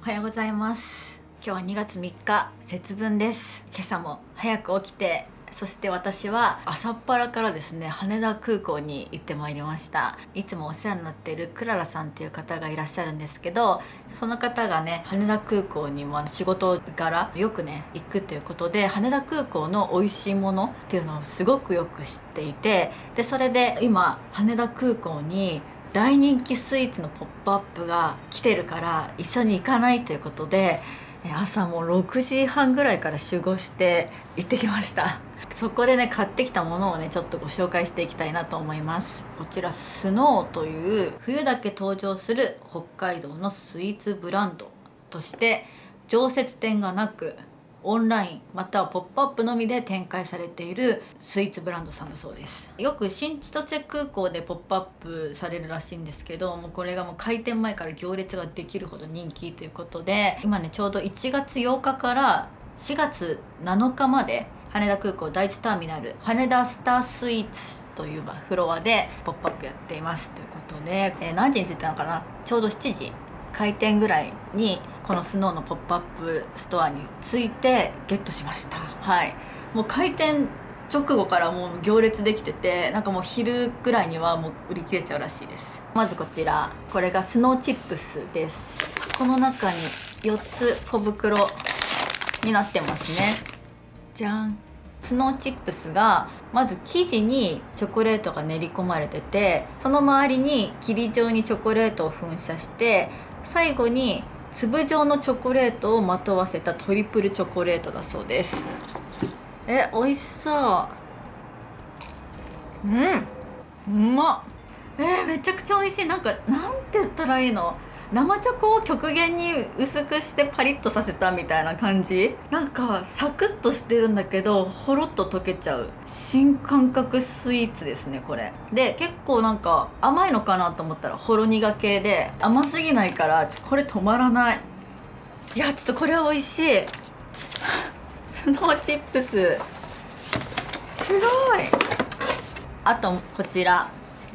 おはようございます。今日は2月3日節分です。今朝も早く起きて、そして私は朝っぱらからですね、羽田空港に行ってまいりました。いつもお世話になっているクララさんっていう方がいらっしゃるんですけど、その方がね、羽田空港にも仕事柄よくね行くということで、羽田空港の美味しいものっていうのをすごくよく知っていて、でそれで今羽田空港に大人気スイーツのポップアップが来てるから一緒に行かないということで、朝もう6時半ぐらいから集合して行ってきました。そこでね買ってきたものをねちょっとご紹介していきたいなと思います。こちらスノーという冬だけ登場する北海道のスイーツブランドとして常設店がなくオンラインまたはポップアップのみで展開されているスイーツブランドさんだそうです。よく新千歳空港でポップアップされるらしいんですけど、もうこれがもう開店前から行列ができるほど人気ということで、今ねちょうど1月8日から4月7日まで羽田空港第一ターミナル羽田スタースイーツというフロアでポップアップやっていますということで、何時に着いたのかな、ちょうど7時開店ぐらいにこのスノーのポップアップストアに着いてゲットしました。はい、もう開店直後からもう行列できてて、なんかもう昼ぐらいにはもう売り切れちゃうらしいです。まずこちら、これがスノーチップスです。この中に4つ小袋になってますね。じゃん。スノーチップスがまず生地にチョコレートが練り込まれてて、その周りに霧状にチョコレートを噴射して、最後に粒状のチョコレートをまとわせたトリプルチョコレートだそうです。美味しそう。うまっ。めちゃくちゃ美味しい。なんて言ったらいいの、生チョコを極限に薄くしてパリッとさせたみたいな感じ。なんかサクッとしてるんだけどほろっと溶けちゃう新感覚スイーツですねこれ。で結構なんか甘いのかなと思ったらほろ苦系で、甘すぎないからこれ止まらない。いやちょっとこれは美味しいスノーチップスすごい。あとこちら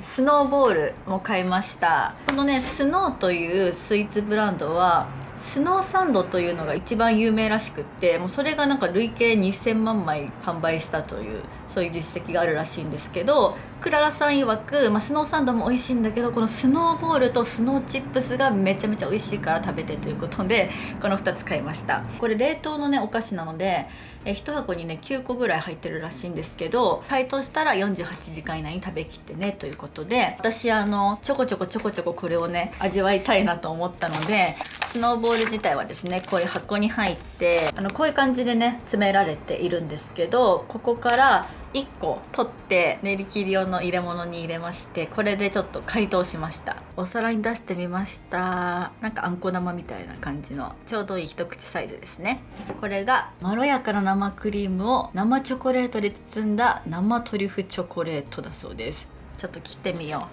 スノーボールも買いました。このねスノーというスイーツブランドはスノーサンドというのが一番有名らしくって、もうそれがなんか累計2000万枚販売したというそういう実績があるらしいんですけど、クララさん曰く、スノーサンドも美味しいんだけどこのスノーボールとスノーチップスがめちゃめちゃ美味しいから食べてということでこの2つ買いました。これ冷凍のねお菓子なので1箱にね9個ぐらい入ってるらしいんですけど、解凍したら48時間以内に食べきってねということで、私ちょこちょここれをね味わいたいなと思ったので、スノーボール自体はですねこういう箱に入ってこういう感じでね詰められているんですけど、ここから1個取って練り切り用の入れ物に入れまして、これでちょっと解凍しました。お皿に出してみました。なんかあんこ玉みたいな感じのちょうどいい一口サイズですね。これがまろやかな生クリームを生チョコレートで包んだ生トリュフチョコレートだそうです。ちょっと切ってみよ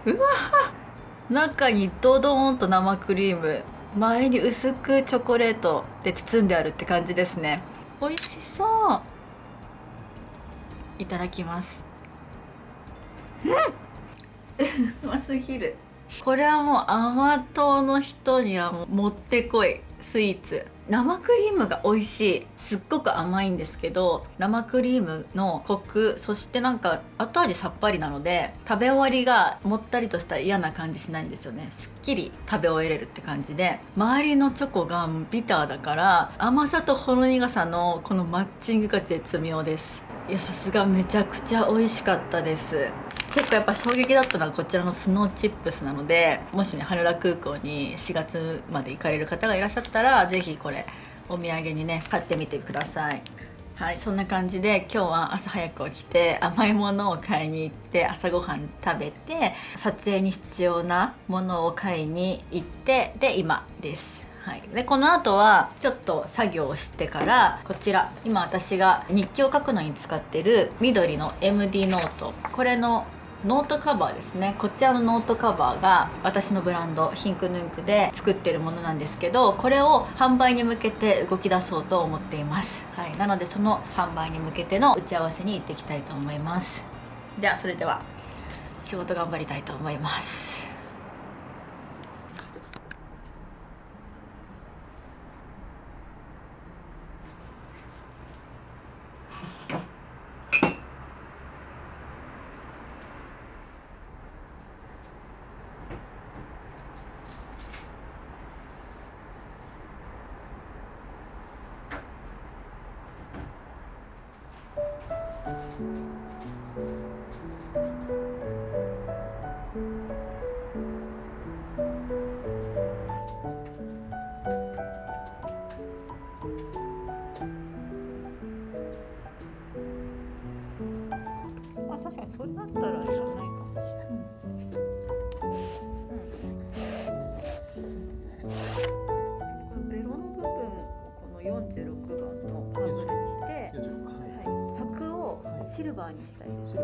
う。うわー、中にドドーンと生クリーム、周りに薄くチョコレートで包んであるって感じですね。美味しそう。いただきます。うますぎる。これはもう甘党の人にはもってこいスイーツ。生クリームが美味しい。すっごく甘いんですけど、生クリームのコク、そしてなんか後味さっぱりなので食べ終わりがもったりとした嫌な感じしないんですよね。すっきり食べ終えれるって感じで、周りのチョコがビターだから甘さとほろ苦さのこのマッチングが絶妙です。いやさすがめちゃくちゃ美味しかったです。結構やっぱ衝撃だったのはこちらのスノーチップスなので、もしね羽田空港に4月まで行かれる方がいらっしゃったらぜひこれお土産にね買ってみてください。はい、そんな感じで今日は朝早く起きて甘いものを買いに行って朝ごはん食べて、撮影に必要なものを買いに行って、で今です。はい、でこの後はちょっと作業をしてから、こちら今私が日記を書くのに使ってる緑の MD ノート、これのノートカバーですね。こちらのノートカバーが私のブランドヒンクヌンクで作ってるものなんですけど、これを販売に向けて動き出そうと思っています。はい、なのでその販売に向けての打ち合わせに行っていきたいと思います。ではそれでは仕事頑張りたいと思います。それだったらいらないかもしれない。このベロの部分をこの46番のパーブルにして、パクをシルバーにしたいです。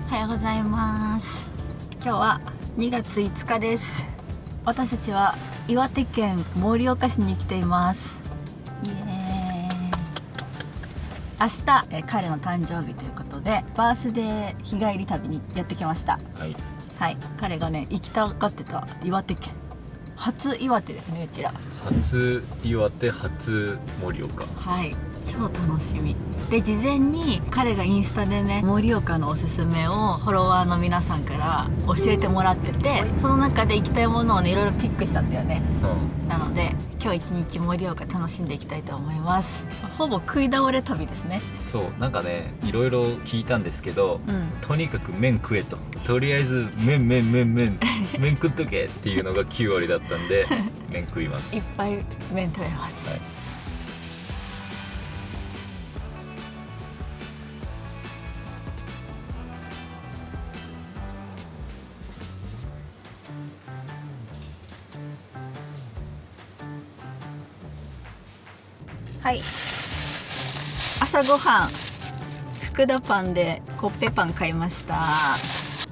おはようございます。今日は2月5日です。私たちは岩手県盛岡市に来ています。イエーイ。明日彼の誕生日ということでバースデー日帰り旅にやってきました。はい、彼がね行きたがってた岩手県初岩手ですね。うちら初岩手初盛岡。はい、超楽しみで、事前に彼がインスタでね盛岡のおすすめをフォロワーの皆さんから教えてもらってて、その中で行きたいものをねいろいろピックしたんだよね。なので今日一日盛岡楽しんでいきたいと思います。ほぼ食い倒れ旅ですね。そう、なんかねいろいろ聞いたんですけど、とにかく麺食えと、とりあえず麺食っとけっていうのが9割だったんで麺食います。いっぱい麺食べます。はい、朝ごはん福田パンでコッペパン買いました。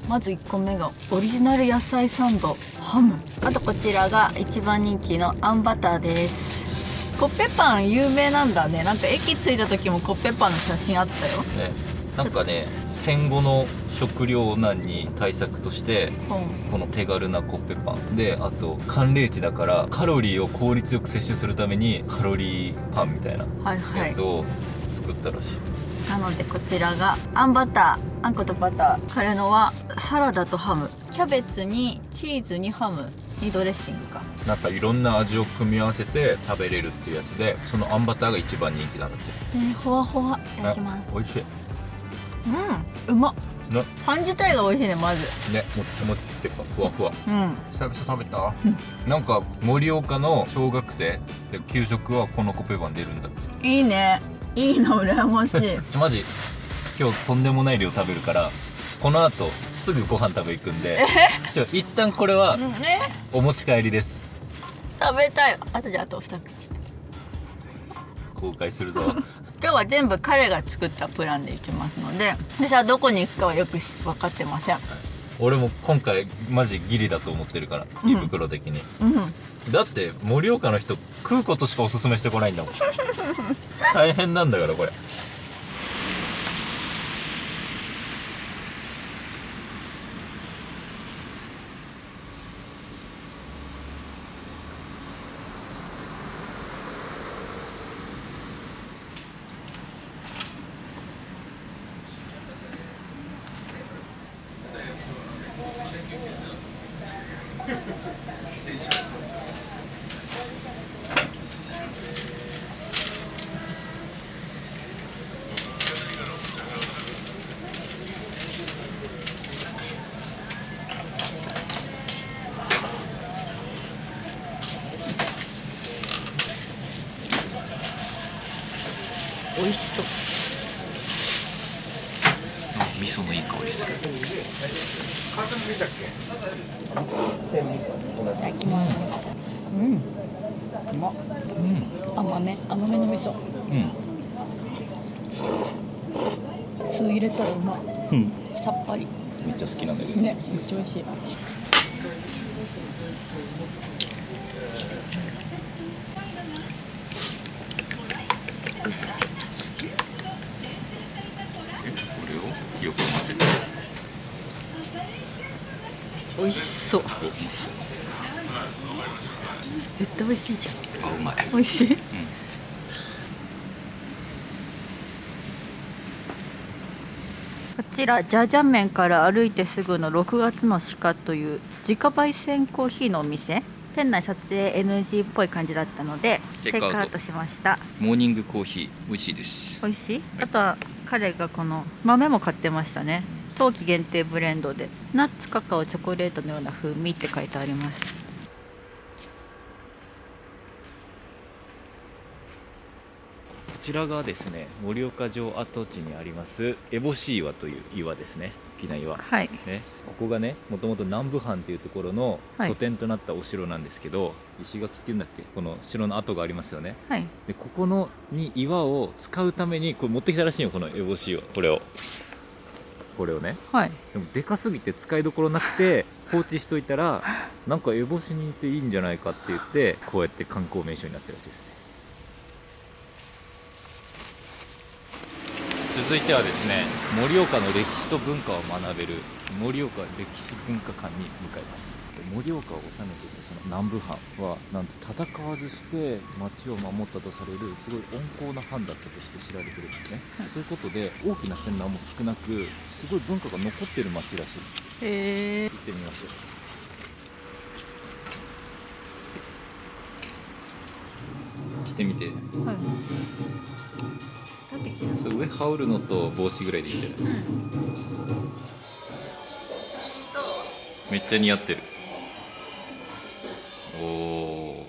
まず1個目がオリジナル野菜サンドハム、あとこちらが一番人気のあんバターです。コッペパン有名なんだね。なんか駅着いた時もコッペパンの写真あったよね。なんかね戦後の食糧難に対策として、この手軽なコッペパンで、あと寒冷地だからカロリーを効率よく摂取するためにカロリーパンみたいなやつを作ったらしい。なのでこちらがあんバター、あんことバター。彼のはサラダとハム、キャベツにチーズにハムにドレッシングか、なんかいろんな味を組み合わせて食べれるっていうやつで、そのあんバターが一番人気なんだって。ほわほわ。いただきます。美味しい。うまっ。パン自体が美味しいね。まずね、もちもちっていうかふわふわ。久々食べた。なんか盛岡の小学生で給食はこのコッペパン出るんだって。いいね、いいの羨ましいマジ今日とんでもない量食べるから、この後すぐご飯食べ行くんで一旦これはお持ち帰りです。食べたい。あとじゃあと2口公開するぞ今日は全部彼が作ったプランで行きますので、私はどこに行くかはよく分かってません。俺も今回マジギリだと思ってるから、胃袋的に、だって盛岡の人食うことしかおすすめしてこないんだもん大変なんだからこれ。味噌のいい香りする。いただきます。うん。うまっ。甘めの味噌。酢入れたらうまい。さっぱり。めっちゃ好きなんだけどね、めっちゃ美味しい。美味しそう。これをよく混ぜて。美味しそう。絶対美味しいじゃん。あ、うまい。美味しい。こちらジャージャン麺から歩いてすぐの6月の鹿という自家焙煎コーヒーのお店。店内撮影 NG っぽい感じだったのでテイクアウトしました。モーニングコーヒー美味しいです。美味しい。あとは彼がこの豆も買ってましたね。冬季限定ブレンドでナッツカカオチョコレートのような風味って書いてありました。こちらがですね、盛岡城跡地にあります烏帽子岩という岩ですね。大きな岩、はいね、ここがね、もともと南部藩っていうところのはい拠点となったお城なんですけど、石垣っていうんだっけ、この城の跡がありますよね。はい。でここのに岩を使うためにこれ持ってきたらしいよ、この烏帽子岩。これをね。はい。でもでかすぎて使いどころなくて放置しといたら、なんか烏帽子にいていいんじゃないかって言って、こうやって観光名所になってるらしいですね。続いてはですね、盛岡の歴史と文化を学べる盛岡歴史文化館に向かいます。盛岡を治めているその南部藩はなんと戦わずして町を守ったとされるすごい温厚な藩だったとして知られてるんですね、ということで大きな戦乱も少なく、すごい文化が残ってる町らしいです。へえ。行ってみましょう。来てみて。はい。立ってきてる。そう、上羽織るのと帽子ぐらいでいいんじゃない？めっちゃ似合ってる。おお。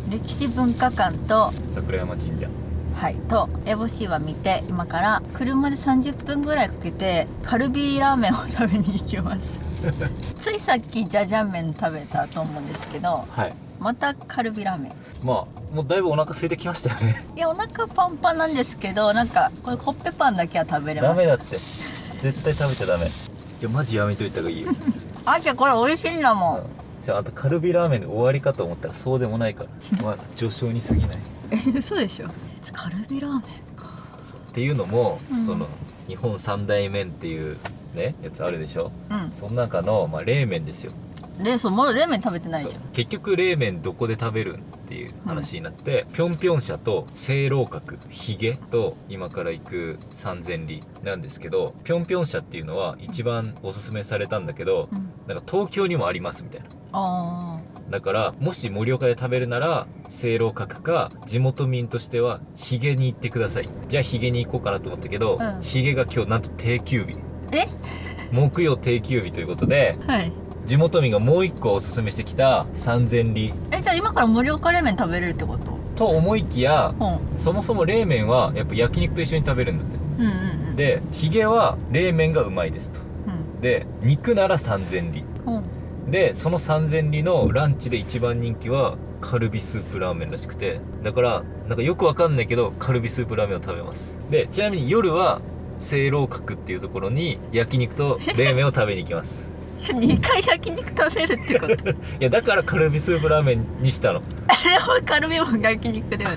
歴史文化館と桜山神社。と烏帽子岩見て、今から車で30分ぐらいかけてカルビーラーメンを食べに行きますついさっきジャジャン麺食べたと思うんですけど、はい。またカルビラーメン。まあもうだいぶお腹空いてきましたよね。いや、お腹パンパンなんですけど、なんかこれコッペパンだけは食べれます。ダメだって。絶対食べちゃダメ。いやマジやめといた方がいいよ。あ、じゃあこれ美味しいんだもん。じゃあ、あとカルビラーメンで終わりかと思ったらそうでもないからまあ序章に過ぎない。嘘でしょ。カルビラーメンか。っていうのも、うんその日本三大麺っていうねやつあるでしょ。うん。その中の、冷麺ですよ。そう、まだ冷麺食べてないじゃん。結局冷麺どこで食べるんっていう話になって、ぴょんぴょん舎と清楼閣、ヒゲと今から行く三千里なんですけど、ぴょんぴょん舎っていうのは一番おすすめされたんだけど、なんか東京にもありますみたいな。あだからもし盛岡で食べるなら清楼閣か、地元民としてはヒゲに行ってください。じゃあヒゲに行こうかなと思ったけど、うんヒゲが今日なんと定休日、え木曜定休日ということで、はい。地元民がもう一個おすすめしてきた三千里じゃあ今から盛岡冷麺食べれるってこと？と思いきや、うん。そもそも冷麺はやっぱ焼肉と一緒に食べるんだって。うんうんうん。でヒゲは冷麺がうまいですと。で肉なら三千里で、その三千里のランチで一番人気はカルビスープラーメンらしくて、だからなんかよくわかんないけどカルビスープラーメンを食べます。でちなみに夜は清楼閣っていうところに焼肉と冷麺を食べに行きます2回焼肉食べるってこといやだからカルビスープラーメンにしたの。あれはカルビも焼肉だよね。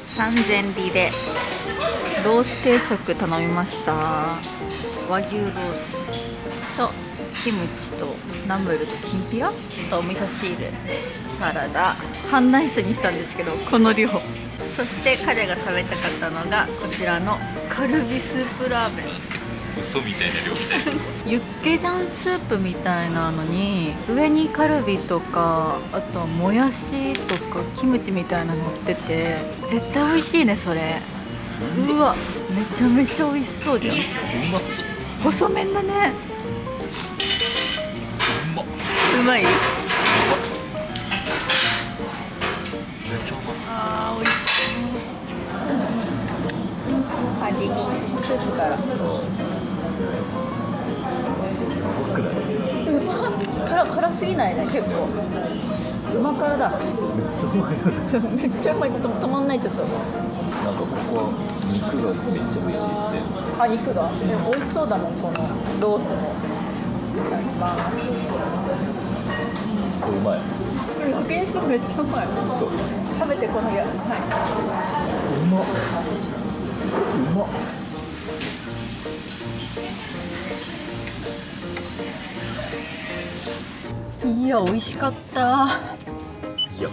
三千里でロース定食頼みました。和牛ロースとキムチとナムルときんぴらとお味噌汁、サラダ、半ライスにしたんですけどこの量。そして彼が食べたかったのがこちらのカルビスープラーメン。嘘みたいな量来たよユッケジャンスープみたいなのに上にカルビとか、あとはもやしとかキムチみたいなの乗ってて絶対美味しいねそれ。うわ、めちゃめちゃ美味しそうじゃん。うまそう。細麺だね。うまっ。うまい。めっちゃうまい。あー、美味しそう。味見。スープから。僕らね、うまっ。辛すぎないね、結構。うま辛だ。めっちゃうまいよね。めっちゃうまい。止まんない、ちょっと。なんかここ肉がめっちゃ美味しいって。あ、肉が。でも美味しそうだもん、このロースも。いただきます。これうまい。焼き肉めっちゃうまい。そう。食べてこのはい。うまっ。うまっ。いや、美味しかった。いや、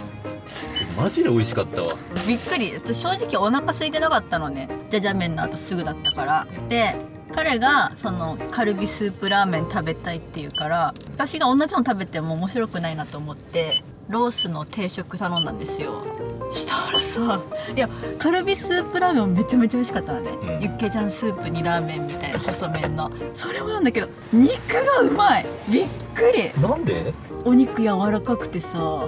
マジで美味しかったわ。びっくり。正直お腹空いてなかったのね。じゃじゃ麺の後すぐだったから。で、彼がそのカルビスープラーメン食べたいっていうから、私が同じの食べても面白くないなと思ってロースの定食頼んだんですよ。したらさ、いやカルビスープラーメンもめちゃめちゃ美味しかったのね、ユッケジャンスープにラーメンみたいな細麺のそれもなんだけど、肉がうまい。びっくり。なんで？お肉柔らかくてさ、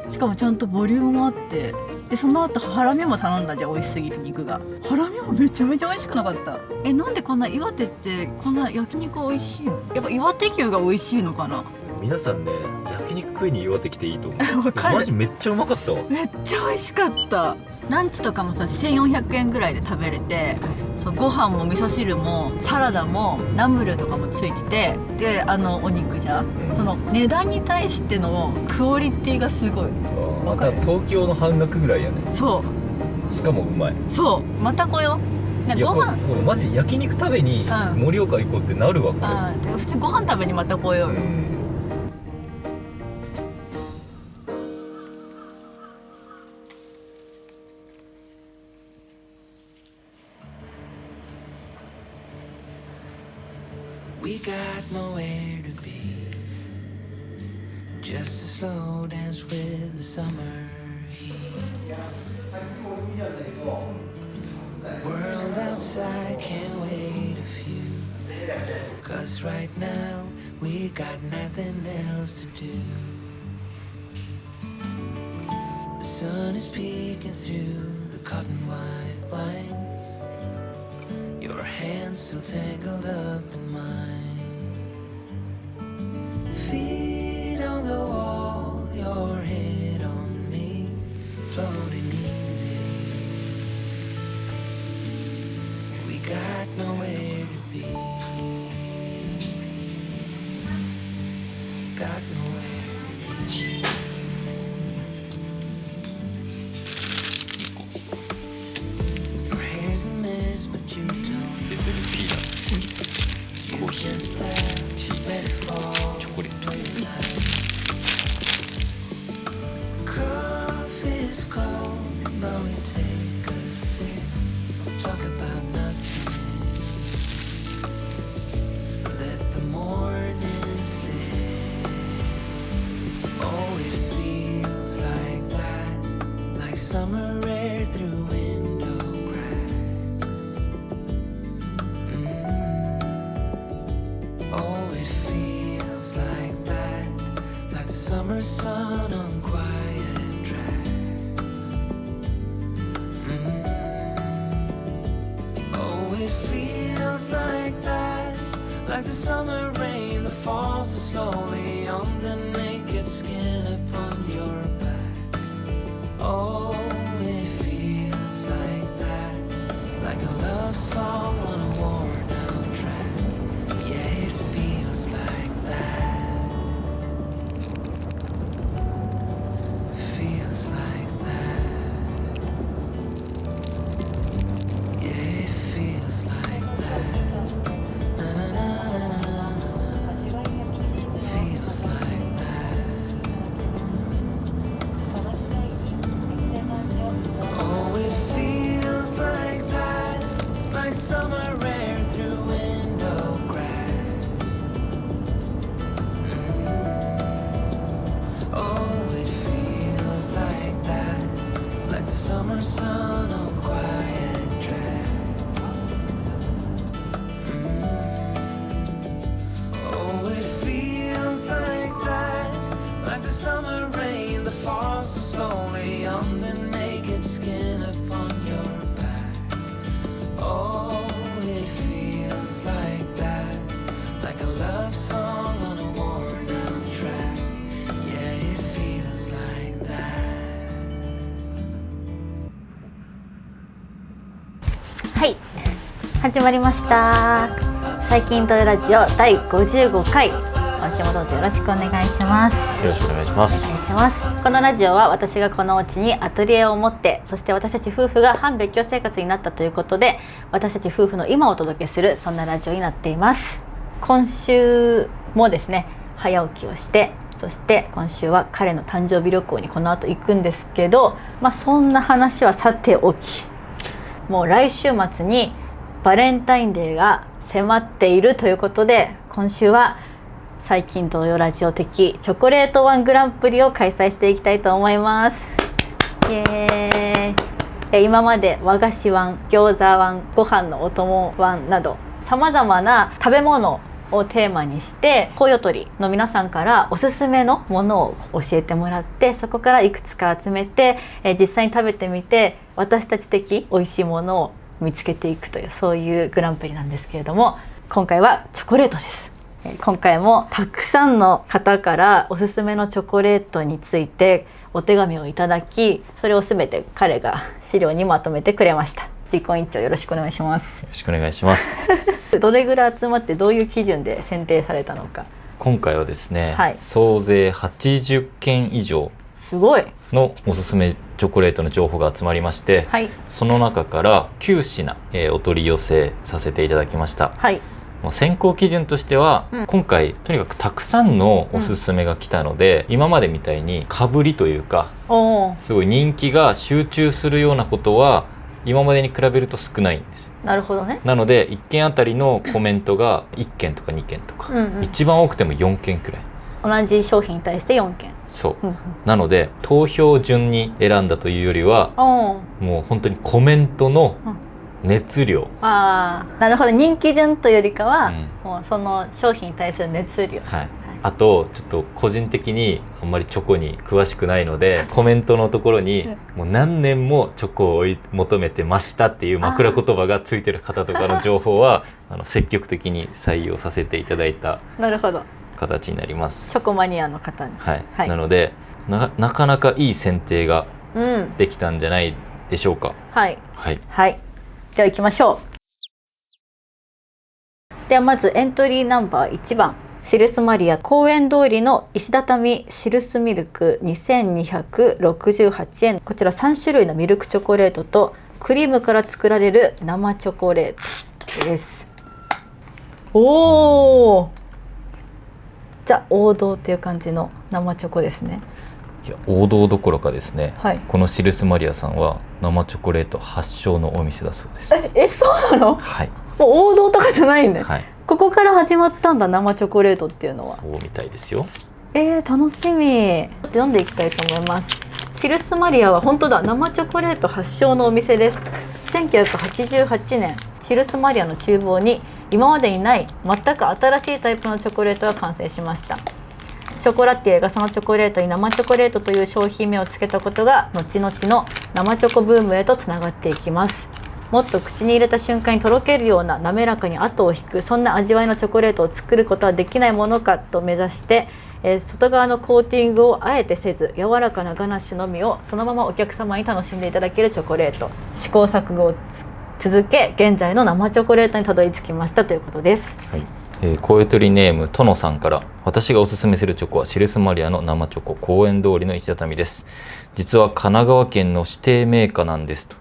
しかもちゃんとボリュームもあって、でその後ハラミも頼んだじゃん。美味しすぎて肉が。ハラミもめちゃめちゃ美味しくなかった。なんでこんな岩手ってこんな焼肉美味しいの？やっぱ岩手牛が美味しいのかな。皆さんね、焼肉食いに岩手来ていいと思う。わかる。マジめっちゃうまかったわ。めっちゃ美味しかった。ランチとかもさ1400円ぐらいで食べれて、そうご飯も味噌汁もサラダもナムルとかもついてて、でお肉じゃん、その値段に対してのクオリティがすごい。また東京の半額ぐらいやね。そしかもうまい。うそう、また来よう。いや、ご飯これマジ焼肉食べに盛岡行こうってなるわこれ。普通にご飯食べにまた来ようよ。We got nowhere to be, just a slow dance with the summer heat. World outside can't wait a few, 'cause right now we got nothing else to do. The sun is peeking through the cotton white blinds, your hands still tangled up in mine. Feet on the wall, your head on me, floating easy. We got nowhere to be, got nowhere to be. Your hair's a mess, but you don't. 別にピーナッツ、 You just let it fall. チョコレート。 Coffee's cold, but we take a sip, talk about nothing. Let the morning slip. Oh, it feels like that, like summer air through window cracks. Oh, it feels like that, like the summer sun on quiet tracks. Oh, it feels like that, like the summer rain that falls so slowly on the naked skin upon your back. Oh, it feels like that, like a love song on a worn out track. Yeah, it feels like that, feels like that. Yeah, it feels like that. Na na na na na na. Feels like that. 始まりました。最近とラジオ第55回、今週もどうぞよろしくお願いします。よろしくお願いします。お願いします。このラジオは私がこのお家にアトリエを持って、そして私たち夫婦が半別居生活になったということで、私たち夫婦の今をお届けする、そんなラジオになっています。今週もですね、早起きをして、そして今週は彼の誕生日旅行にこの後行くんですけど、そんな話はさておき、もう来週末にバレンタインデーが迫っているということで、今週は最近同様ラジオ的チョコレートワングランプリを開催していきたいと思います。イエーイ。今まで和菓子ワン、餃子ワン、ご飯のお供ワンなどさまざまな食べ物をテーマにして、コヨトリの皆さんからおすすめのものを教えてもらって、そこからいくつか集めて、実際に食べてみて私たち的美味しいものを見つけていくという、そういうグランプリなんですけれども、今回はチョコレートです。今回もたくさんの方からおすすめのチョコレートについてお手紙をいただき、それをすべて彼が資料にまとめてくれました。実行委員長、よろしくお願いします。よろしくお願いします。どれぐらい集まって、どういう基準で選定されたのか。今回はですね、はい、総勢80件以上すごいのおすすめチョコレートの情報が集まりまして、はい、その中から9品、お取り寄せさせていただきました。はい、選考基準としては、今回とにかくたくさんのおすすめが来たので、今までみたいにかぶりというか、すごい人気が集中するようなことは今までに比べると少ないんですよ。なるほどね。なので1件あたりのコメントが1件とか2件とか、一番多くても4件くらい、同じ商品に対して4件。そう、なので投票順に選んだというよりは、もう本当にコメントの熱量、なるほど。人気順というよりかは、もうその商品に対する熱量。はい、あとちょっと個人的にあんまりチョコに詳しくないので、コメントのところにもう何年もチョコを追い求めてましたっていう枕言葉がついてる方とかの情報は積極的に採用させていただいた形になります。チョコマニアの方に、はい、なのでなかなかいい選定ができたんじゃないでしょうか。はいはいはい、では行きましょう。ではまずエントリーナンバー1番、シルスマリア公園通りの石畳シルスミルク2268円。こちら3種類のミルクチョコレートとクリームから作られる生チョコレートです。おー、じゃあ王道っていう感じの生チョコですね。いや、王道どころかですね、はい、このシルスマリアさんは生チョコレート発祥のお店だそうです。そうなの？はい、もう王道とかじゃないんだ、はい、ここから始まったんだ、生チョコレートっていうのは。そうみたいですよ。楽しみ。読んでいきたいと思います。シルスマリアは本当だ、生チョコレート発祥のお店です。1988年、シルスマリアの厨房に今までにない全く新しいタイプのチョコレートが完成しました。ショコラティエがそのチョコレートに生チョコレートという商品名をつけたことが、後々の生チョコブームへとつながっていきます。もっと口に入れた瞬間にとろけるような滑らかに後を引く、そんな味わいのチョコレートを作ることはできないものかと目指して、外側のコーティングをあえてせず、柔らかなガナッシュのみをそのままお客様に楽しんでいただけるチョコレート。試行錯誤を続け、現在の生チョコレートにたどり着きましたということです。はい、コエトリネームトノさんから、私がおすすめするチョコはシルスマリアの生チョコ公園通りの石畳です。実は神奈川県の指定銘菓なんですと。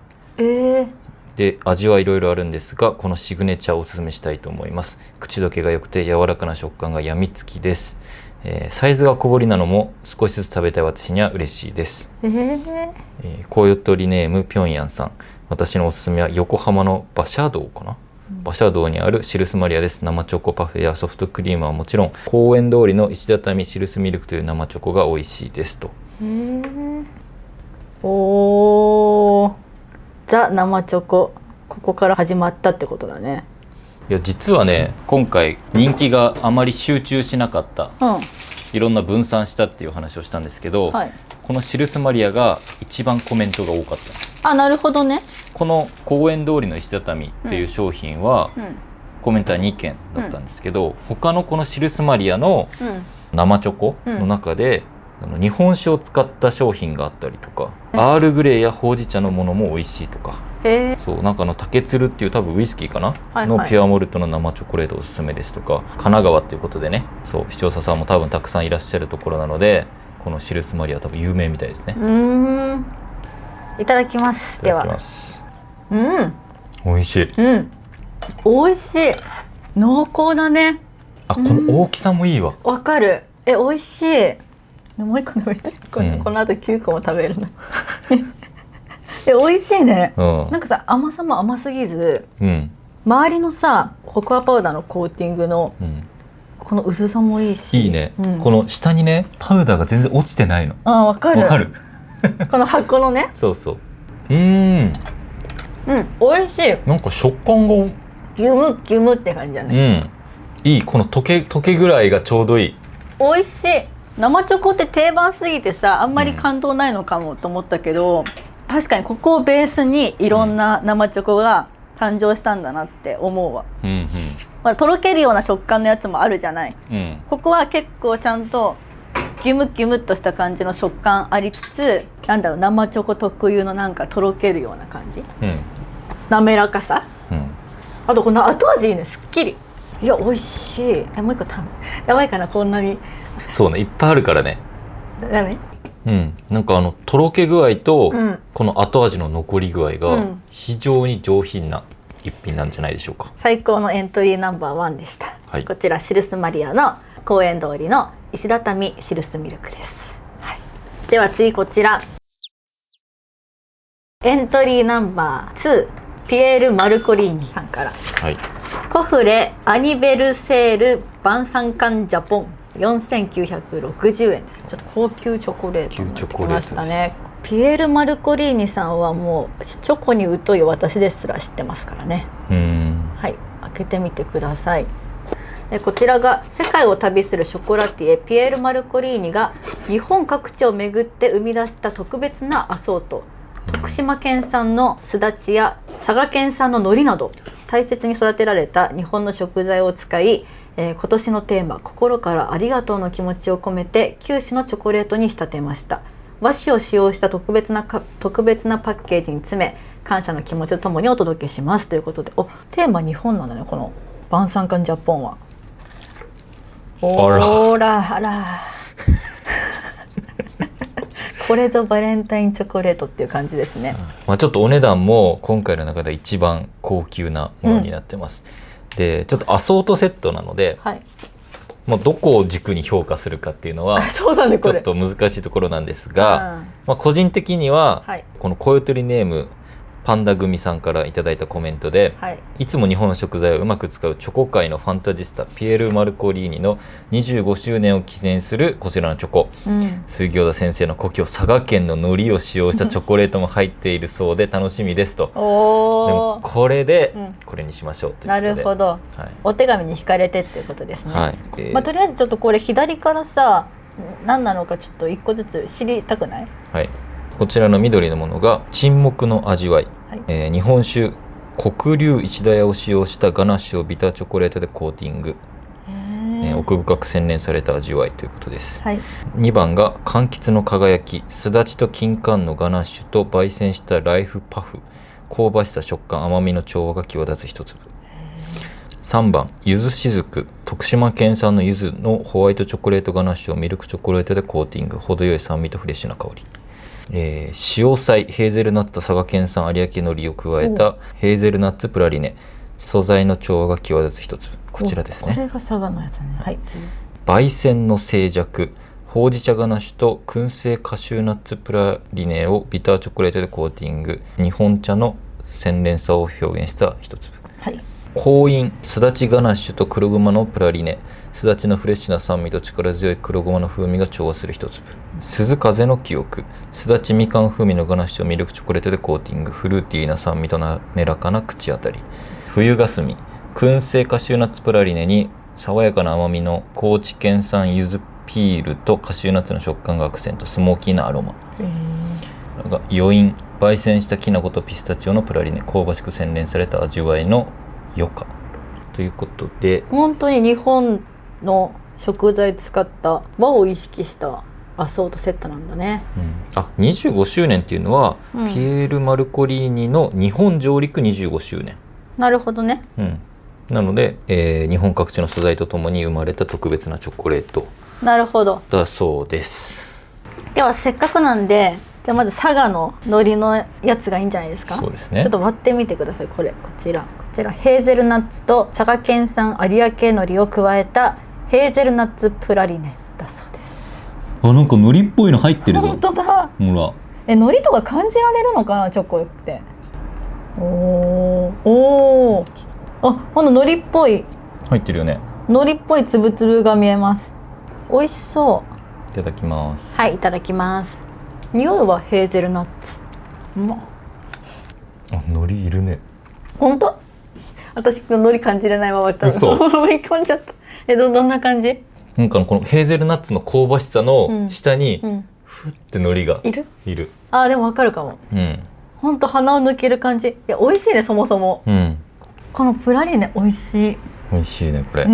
で、味はいろいろあるんですが、このシグネチャーをおすすめしたいと思います。口どけが良くて柔らかな食感がやみつきです。サイズが小ぶりなのも少しずつ食べたい私には嬉しいです。コヨトリネームピョンヤンさん、私のおすすめは横浜の馬車道かな、馬車道にあるシルスマリアです。生チョコパフェやソフトクリームはもちろん、公園通りの石畳シルスミルクという生チョコが美味しいですと。ザ生チョコ、ここから始まったってことだね。いや、実はね、今回人気があまり集中しなかった、いろんな分散したっていう話をしたんですけど、このシルスマリアが一番コメントが多かった。なるほどね。この公園通りの石畳っていう商品は、コメントは2件だったんですけど、他のこのシルスマリアの生チョコの中で、日本酒を使った商品があったりとか、アールグレイやほうじ茶のものも美味しいとか、そうなんか竹鶴っていう多分ウイスキーかな、のピュアモルトの生チョコレートおすすめですとか、神奈川っていうことでね、そう視聴者さんも多分たくさんいらっしゃるところなので、このシルスマリア多分有名みたいですね。いただきます。いただきます。美味しい。美味しい。濃厚だね。この大きさもいいわ。わかる。美味しい。もう一個で美味しい。この後9個も食べるの。美味しいね。なんかさ、甘さも甘すぎず、周りのさココアパウダーのコーティングのこの薄さもいいし。いいね。この下にねパウダーが全然落ちてないの。わかる。わかる。この箱のね。そうそう。美味しい。なんか食感がギュムギュムって感じじゃない？いい。この溶けぐらいがちょうどいい。美味しい。生チョコって定番すぎてさ、あんまり感動ないのかもと思ったけど、確かにここをベースにいろんな生チョコが誕生したんだなって思うわ。とろけるような食感のやつもあるじゃない。ここは結構ちゃんとギュムギュムっとした感じの食感ありつつ、なんだろう、生チョコ特有のなんかとろけるような感じ、滑らかさ、あとこの後味いいね、すっきり。いや美味しい。もう一個やばいかな、こんなに。そうね、いっぱいあるからね。ダメ？なんかとろけ具合と、この後味の残り具合が非常に上品な一品なんじゃないでしょうか。最高のエントリーナンバー1でした。こちらシルスマリアの公園通りの石畳シルスミルクです。では次こちら。エントリーナンバー2、ピエール・マルコリーニさんから。コフレアニベルセール晩餐館ジャポン4960円です。ちょっと高級チョコレートになってきましたね。ピエール・マルコリーニさんはもうチョコに疎い私ですら知ってますからね。開けてみてください。こちらが世界を旅するショコラティエピエール・マルコリーニが日本各地を巡って生み出した特別なアソート。徳島県産のすだちや佐賀県産の海苔など大切に育てられた日本の食材を使い、今年のテーマ心からありがとうの気持ちを込めて9種のチョコレートに仕立てました。和紙を使用した特別なパッケージに詰め、感謝の気持ちとともにお届けしますということで、テーマ日本なんだね、この晩餐館ジャポンは。あらこれぞバレンタインチョコレートっていう感じですね。ちょっとお値段も今回の中で一番高級なものになってます。でちょっとアソートセットなので、もうどこを軸に評価するかっていうのはちょっと難しいところなんですが、個人的にはこの声取りネームパンダ組さんからいただいたコメントで、いつも日本の食材をうまく使うチョコ界のファンタジスタピエール・マルコリーニの25周年を記念するこちらのチョコ、水餃子先生の故郷佐賀県の海苔を使用したチョコレートも入っているそうで楽しみですと。でもこれでこれにしましょうということで、なるほど、お手紙に惹かれてっていうことですね。とりあえずちょっとこれ左からさ何なのかちょっと一個ずつ知りたくない？こちらの緑のものが沈黙の味わい、日本酒黒龍一田屋を使用したガナッシュをビターチョコレートでコーティング、奥深く洗練された味わいということです。2番が柑橘の輝き、すだちと金柑のガナッシュと焙煎したライフパフ、香ばしさ食感甘みの調和が際立つ一粒。3番柚子しずく、徳島県産の柚子のホワイトチョコレートガナッシュをミルクチョコレートでコーティング、程よい酸味とフレッシュな香り。潮菜ヘーゼルナッツと佐賀県産有明のりを加えたヘーゼルナッツプラリネ、素材の調和が際立つ一粒。こちらですね。これが佐賀のやつね。焙煎の静寂、ほうじ茶ガナッシュと燻製カシューナッツプラリネをビターチョコレートでコーティング、日本茶の洗練さを表現した一粒。香飲すだちガナッシュと黒ごまのプラリネ、すだちのフレッシュな酸味と力強い黒ごまの風味が調和する一粒。鈴風の記憶、すだちみかん風味のガナッシュをミルクチョコレートでコーティング、フルーティーな酸味と滑らかな口当たり。冬霞燻製カシューナッツプラリネに爽やかな甘みの高知県産柚子ピールとカシューナッツの食感がアクセント、スモーキーなアロマ。余韻焙煎したきな粉とピスタチオのプラリネ、香ばしく洗練された味わいの余暇ということで、本当に日本の食材使った和を意識したアソートセットなんだね。25周年っていうのは、うんピエール・マルコリーニの日本上陸25周年、なるほどね。なので、日本各地の素材とともに生まれた特別なチョコレートなるほど。だそうです。ではせっかくなんで、じゃあまず佐賀の海苔のやつがいいんじゃないですか。そうですね。ちょっと割ってみてください。こちらヘーゼルナッツと佐賀県産有明海苔を加えたヘーゼルナッツプラリネだそうです。なんか海苔っぽいの入ってるぞ。本当だ。ほら。海苔とか感じられるのかな、チョコって。おーあ、ほんと海苔っぽい入ってるよね。海苔っぽいつぶつぶが見えます。美味しそう。いただきます。はい、いただきます。匂いはヘーゼルナッツ。海苔いるね。本当？私海苔感じれないまま嘘飲み込んじゃった。どんな感じ？なんかこのヘーゼルナッツの香ばしさの下に、ふって海苔がいる。あ、でもわかるかも。ほんと鼻を抜ける感じ。いや、美味しいね、そもそも。このプラリネ美味しい。美味しいねこれ。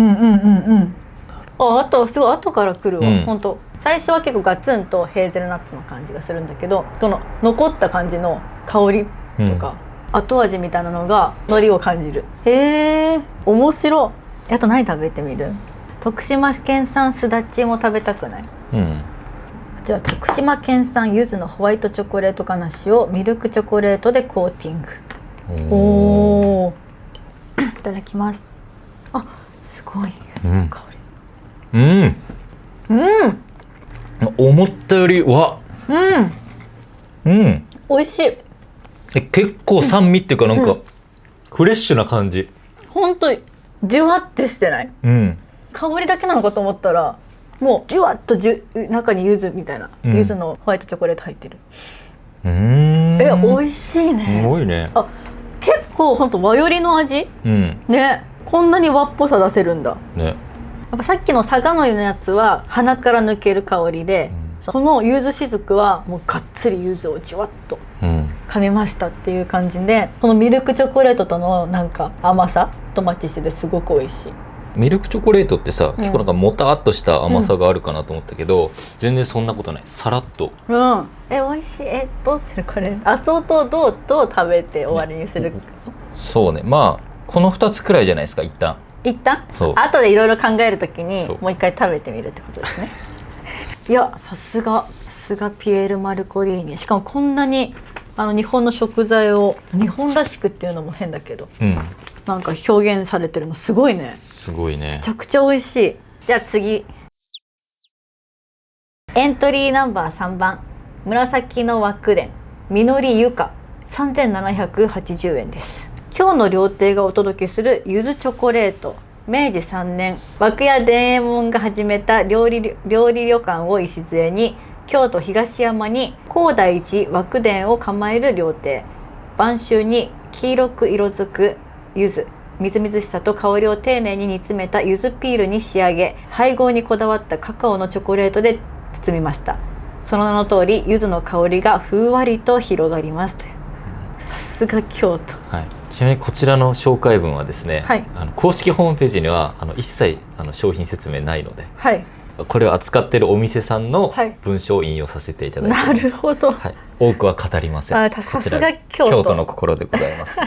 あとすごい後から来るわ。ほんと最初は結構ガツンとヘーゼルナッツの感じがするんだけど、この残った感じの香りとか、後味みたいなのが海苔を感じる。へえ、面白い。あと何食べてみる？徳島県産すだちも食べたくない？こちら徳島県産柚子のホワイトチョコレートガナッシュをミルクチョコレートでコーティング。おーいただきます。あ、すごい柚子の香り。思ったより美味しい。結構酸味っていうかなんかフレッシュな感じ。ほんとじゅわってしてない？香りだけなのかと思ったらもうじゅわっと中に柚子みたいな、柚子のホワイトチョコレート入ってる。美味しいね。すごいね。あ、結構ほんと和寄りの味、ね。こんなに和っぽさ出せるんだね。やっぱさっきの佐賀のりのやつは鼻から抜ける香りで、この柚子雫はもうがっつり柚子をじわっと噛みましたっていう感じで、このミルクチョコレートとのなんか甘さとマッチしててすごく美味しい。ミルクチョコレートってさ、結構なんかもたっとした甘さがあるかなと思ったけど、全然そんなことない。さらっと。美味しい。どうするこれ？アソートをどう食べて終わりにする？そうね。まあこの2つくらいじゃないですか。一旦そう。後でいろいろ考えるときにもう一回食べてみるってことですね。いや、さすがピエール・マルコリーニ。しかもこんなに日本の食材を日本らしくっていうのも変だけど、なんか表現されてるのすごいね。すごいね。めちゃくちゃ美味しい。じゃあ次、エントリーナンバー3番紫の枠伝みのりゆか3780円です。今日の料亭がお届けする柚子チョコレート、明治3年涌谷伝右衛門が始めた料理旅館を礎に京都東山に高大寺枠伝を構える料亭。晩秋に黄色く色づく柚子、みずみずしさと香りを丁寧に煮詰めた柚子ピールに仕上げ、配合にこだわったカカオのチョコレートで包みました。その名の通り柚子の香りがふんわりと広がります。さすが京都。ちなみにこちらの紹介文はですね、公式ホームページには一切商品説明ないので、これを扱っているお店さんの文章を引用させていただいてます。なるほど。多くは語りません。さすが京都の心でございます。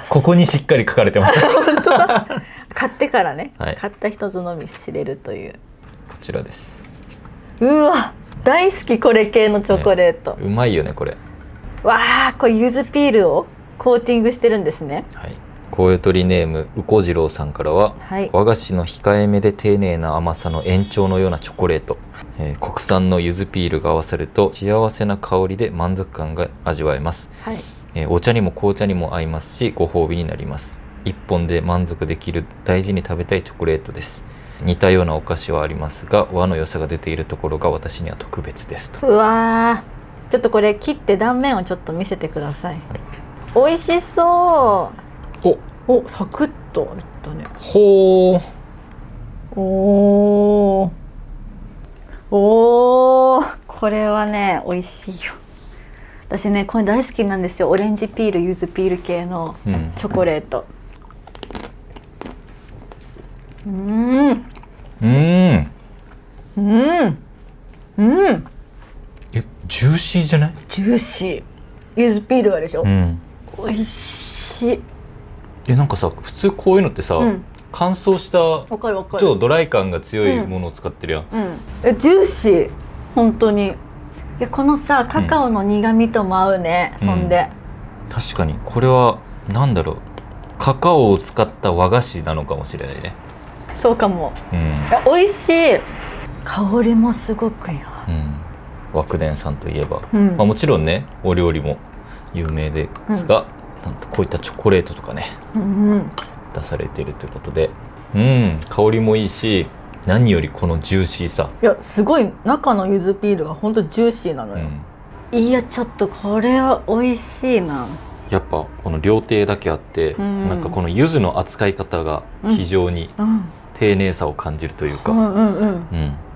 ここにしっかり書かれてます。本当だ。買ってからね、買った一つのみ知れるという。こちらです。うわ、大好きこれ系のチョコレート。うまいよねこれ。わあ、これ柚子ピールをコーティングしてるんですね。声取りネームうこ次郎さんからは、和菓子の控えめで丁寧な甘さの延長のようなチョコレート、国産の柚子ピールが合わさると幸せな香りで満足感が味わえます。お茶にも紅茶にも合いますしご褒美になります。一本で満足できる大事に食べたいチョコレートです。似たようなお菓子はありますが和の良さが出ているところが私には特別ですと。うわー、ちょっとこれ切って断面をちょっと見せてください。美味しそう。お、サクッといったね。ほー。おー、これはね美味しいよ。私ねこれ大好きなんですよ。オレンジピール、柚子ピール系のチョコレート。うん、ジューシーじゃない？ジューシー。柚子ピールがでしょ、うん、美味しい。なんかさ普通こういうのってさ、うん、乾燥したわかるわかる。超ドライ感が強いものを使ってるやん、ジューシー本当に。このさカカオの苦味とも合うね、そんで、確かにこれはなんだろう、カカオを使った和菓子なのかもしれないね。そうかも、美味しい。香りもすごくいいな、和田さんといえば、もちろんねお料理も有名ですが、なんとこういったチョコレートとかね、出されているということで、香りもいいし、何よりこのジューシーさ。いやすごい、中の柚子ピールがほんとジューシーなのよ、いやちょっとこれは美味しいな。やっぱこの料亭だけあって、なんかこの柚子の扱い方が非常に丁寧さを感じるというか、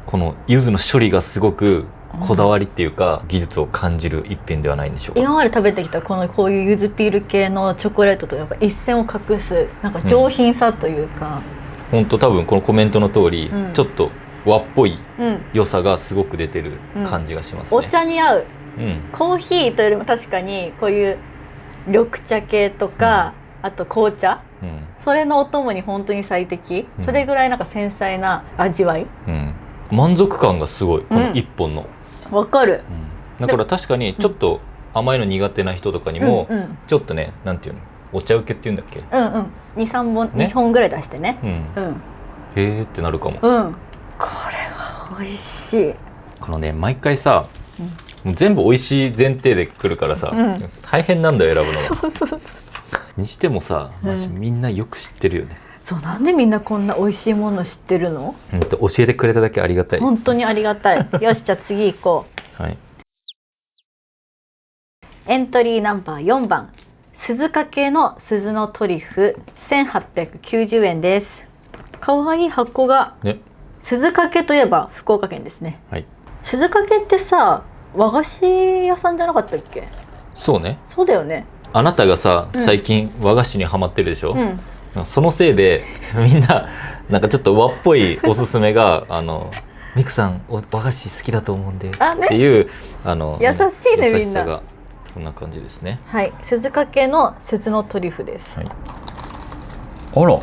この柚子の処理がすごくこだわりっていうか、技術を感じる一品ではないんでしょうか。今まで食べてきたこういう柚子ピール系のチョコレートとやっぱ一線を画すなんか上品さというか、本当多分このコメントの通り、ちょっと和っぽい良さがすごく出てる感じがしますね。お茶に合う、コーヒーというよりも確かにこういう緑茶系とか、あと紅茶、それのお供に本当に最適、それぐらいなんか繊細な味わい、満足感がすごいこの一本の。わかる、だから確かにちょっと甘いの苦手な人とかにもちょっとね、なんていうの、お茶受けっていうんだっけ、2,3 本、2本ぐらい出してね、へーってなるかも。これは美味しい。このね毎回さ、もう全部美味しい前提で来るからさ、大変なんだよ選ぶのが。そうにしてもさ、マジみんなよく知ってるよね。そう、なんでみんなこんな美味しいもの知ってるの？教えてくれただけありがたい。本当にありがたい。よし、じゃあ次行こう。エントリーナンバー4番、鈴懸の鈴のトリュフ、1890円です。かわいい箱が、鈴懸といえば福岡県ですね。鈴懸ってさ、和菓子屋さんじゃなかったっけ？そうね。そうだよね。あなたがさ、最近和菓子にハマってるでしょ、そのせいでみんななんかちょっと和っぽいおすすめがミクさん和菓子好きだと思うんでっていう優しいね、みんな。優しさがこんな感じですね。はい、鈴懸の鈴のトリュフです。あら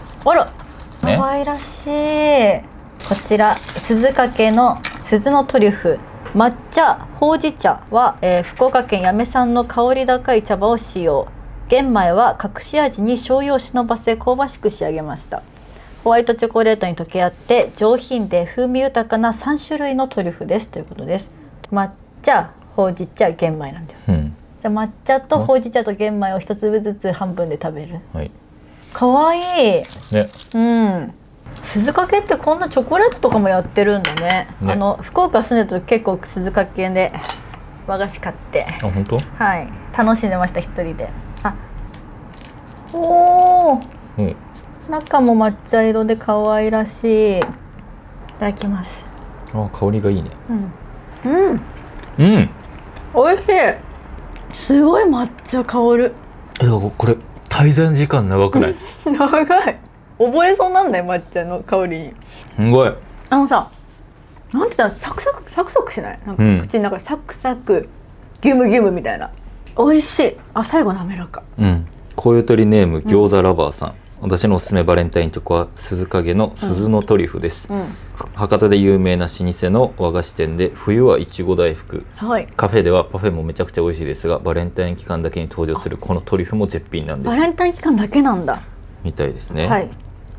可愛らしい。こちら鈴懸の鈴のトリュフ、抹茶ほうじ茶は、福岡県八女産の香り高い茶葉を使用。玄米は隠し味に醤油を忍ばせ香ばしく仕上げました。ホワイトチョコレートに溶け合って上品で風味豊かな3種類のトリュフですということです。抹茶、ほうじ茶、玄米なんだよ、じゃあ抹茶とほうじ茶と玄米を一粒ずつ半分で食べる。かわいいね。鈴懸ってこんなチョコレートとかもやってるんだね。福岡住んでると結構鈴懸で和菓子買って、本当？楽しんでました、一人で。おお、中も抹茶色で可愛らしい。いただきます。香りがいいね。おいしい。すごい抹茶香る。これ滞在時間長くない？長い。溺れそうなんだよ、抹茶の香りに。すごい。さ、なんて言ったらサクサクサクサクしない？なんか口の中サクサク、ギュムギュムみたいな。美味しい。最後滑らか。こういう鳥ネーム餃子ラバーさん。私のおすすめバレンタインチョコは鈴懸の鈴のトリュフです、博多で有名な老舗の和菓子店で冬はいちご大福、カフェではパフェもめちゃくちゃ美味しいですが、バレンタイン期間だけに登場するこのトリュフも絶品なんです。バレンタイン期間だけなんだみたいですね。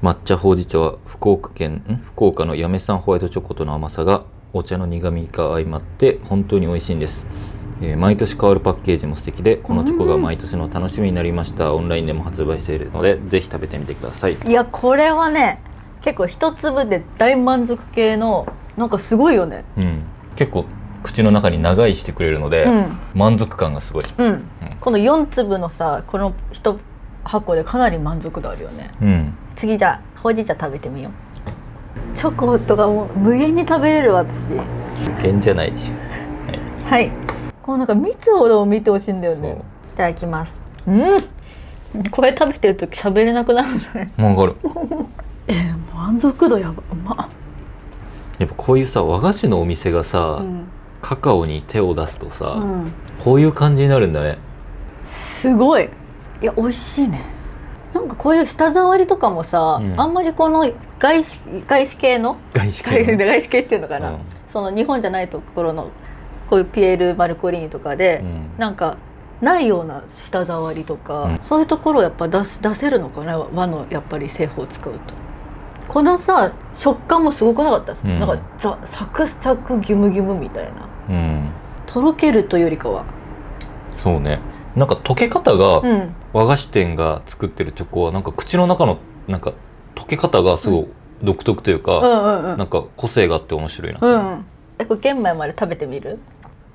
抹茶ほうじ茶は福岡の八女産ホワイトチョコとの甘さがお茶の苦みが相まって本当に美味しいんです。毎年変わるパッケージも素敵で、このチョコが毎年の楽しみになりました。オンラインでも発売しているのでぜひ食べてみてください。いや、これはね結構一粒で大満足系の、なんかすごいよね。結構口の中に長居してくれるので、満足感がすごい。この4粒のさ、この1箱でかなり満足度あるよね。次じゃあほうじ茶食べてみよう。チョコとかも無限に食べれる。私無限じゃないでしょ。こうなんか蜜ほど見てほしいんだよね。いただきます。これ食べてるとき喋れなくなるね。わかる。満足度やば、うまっ。やっぱこういうさ和菓子のお店がさ、うん、カカオに手を出すとさ、うん、こういう感じになるんだね。すごい。いや美味しいね。なんかこういう舌触りとかもさ、あんまりこの外資系の外資系っていうのかな、その日本じゃないところのこういうピエール・マルコリーニとかで、なんかないような舌触りとか、そういうところをやっぱ出せるのかな、和のやっぱり製法を使うと。このさ食感もすごくなかったです、なんかサクサクギュムギュムみたいな、とろけるというよりかは。そうね、なんか溶け方が、和菓子店が作ってるチョコはなんか口の中のなんか溶け方がすごい独特というか、なんか個性があって面白いな。これ玄米まで食べてみる？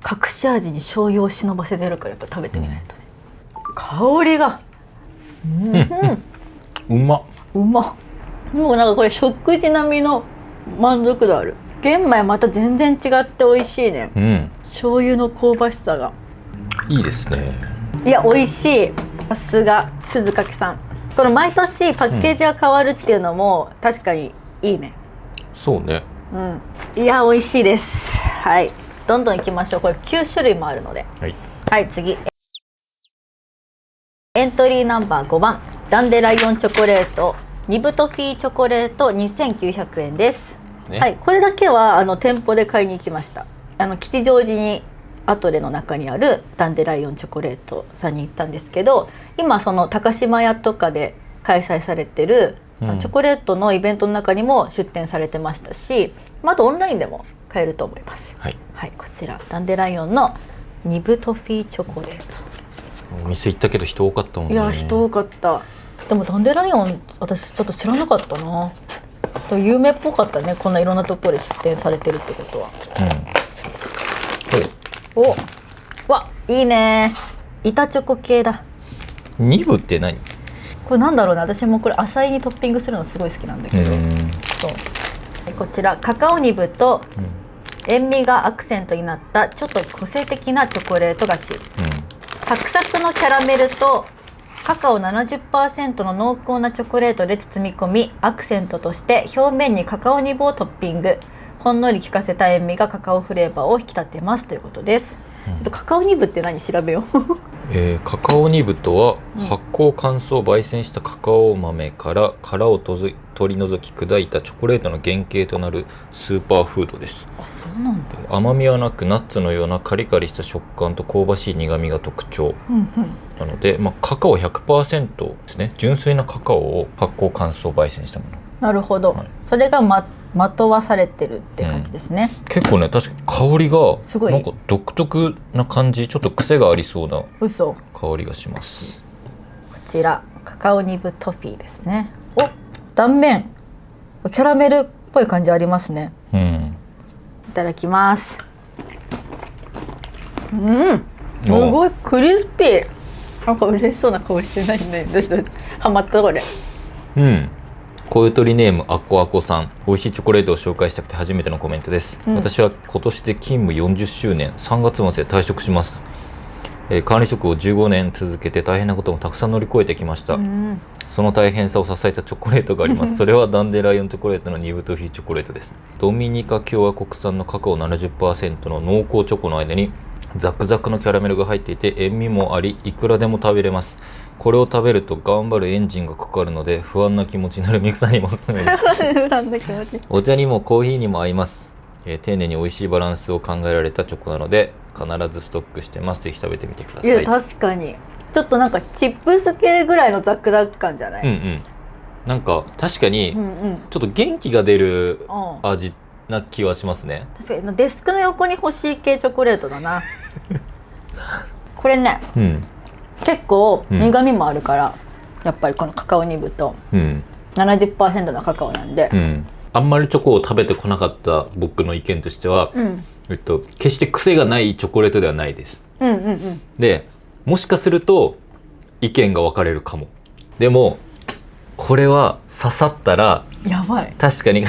隠し味に醤油を忍ばせてるからやっぱ食べてみないとね、香りがうまっ。でもなんかこれ食事並みの満足度ある。玄米また全然違って美味しいね、醤油の香ばしさがいいですね。いや美味しい。さすが鈴掛さん。この毎年パッケージが変わるっていうのも確かにいいね。そうね、いや美味しいです。はい、どんどんいきましょう。これ9種類もあるので、はい、次エントリーナンバー5番ダンデライオンチョコレートニブトフィーチョコレート2900円です、はい、これだけは店舗で買いに行きました。吉祥寺にアトレの中にあるダンデライオンチョコレートさんに行ったんですけど、今その高島屋とかで開催されてる、チョコレートのイベントの中にも出店されてましたし、あとオンラインでも買えると思います。はい、こちらダンデライオンのニブトフィーチョコレート。お店行ったけど人多かったもんね。いや人多かった。でもダンデライオン私ちょっと知らなかったな。有名っぽかったね、こんないろんなところで出店されてるってことは。わいいね、板チョコ系だ。ニブって何？これなんだろうな、私もこれ浅いにトッピングするのすごい好きなんだけど、こちらカカオニブと塩味がアクセントになったちょっと個性的なチョコレート菓子、サクサクのキャラメルとカカオ 70% の濃厚なチョコレートで包み込み、アクセントとして表面にカカオニブをトッピング、ほんのり効かせた塩味がカカオフレーバーを引き立てますということです。ちょっとカカオニブって何調べようカカオニブとは発酵乾燥焙煎したカカオ豆から殻を取り除き砕いたチョコレートの原型となるスーパーフードです。あ、そうなんだ。甘みはなくナッツのようなカリカリした食感と香ばしい苦みが特徴、なので、カカオ 100% ですね。純粋なカカオを発酵乾燥焙煎したもの。なるほど、それがまとわされてるって感じですね、結構ね、確かに香りがすごいなんか独特な感じ、ちょっと癖がありそうな香りがします。こちらカカオニブトフィーですね。断面キャラメルっぽい感じありますね。いただきます。すごいクリスピー。なんか嬉しそうな顔してないね。どうしてハマったこれ。声取りネームアコアコさん、美味しいチョコレートを紹介したくて初めてのコメントです、私は今年で勤務40周年、3月末で退職します。管理職を15年続けて大変なこともたくさん乗り越えてきました、その大変さを支えたチョコレートがあります。それはダンデライオンチョコレートのニブトフィーチョコレートです。ドミニカ共和国産のカカオ 70% の濃厚チョコの間にザクザクのキャラメルが入っていて塩味もあり、いくらでも食べれます。これを食べると頑張るエンジンがかかるので不安な気持ちになるミクさんにもおすすめですお茶にもコーヒーにも合います、丁寧に美味しいバランスを考えられたチョコなので必ずストックしてます。ぜひ食べてみてください。いや確かにちょっとなんかチップス系ぐらいのザクザク感じゃない？なんか確かにちょっと元気が出る味な気はしますね。確かにデスクの横に欲しい系チョコレートだなこれね、結構苦味もあるから、やっぱりこのカカオニブと 70% のカカオなんで、あんまりチョコを食べてこなかった僕の意見としては、決して癖がないチョコレートではないです、でもしかすると意見が分かれるかも。でもこれは刺さったらやばい、確かに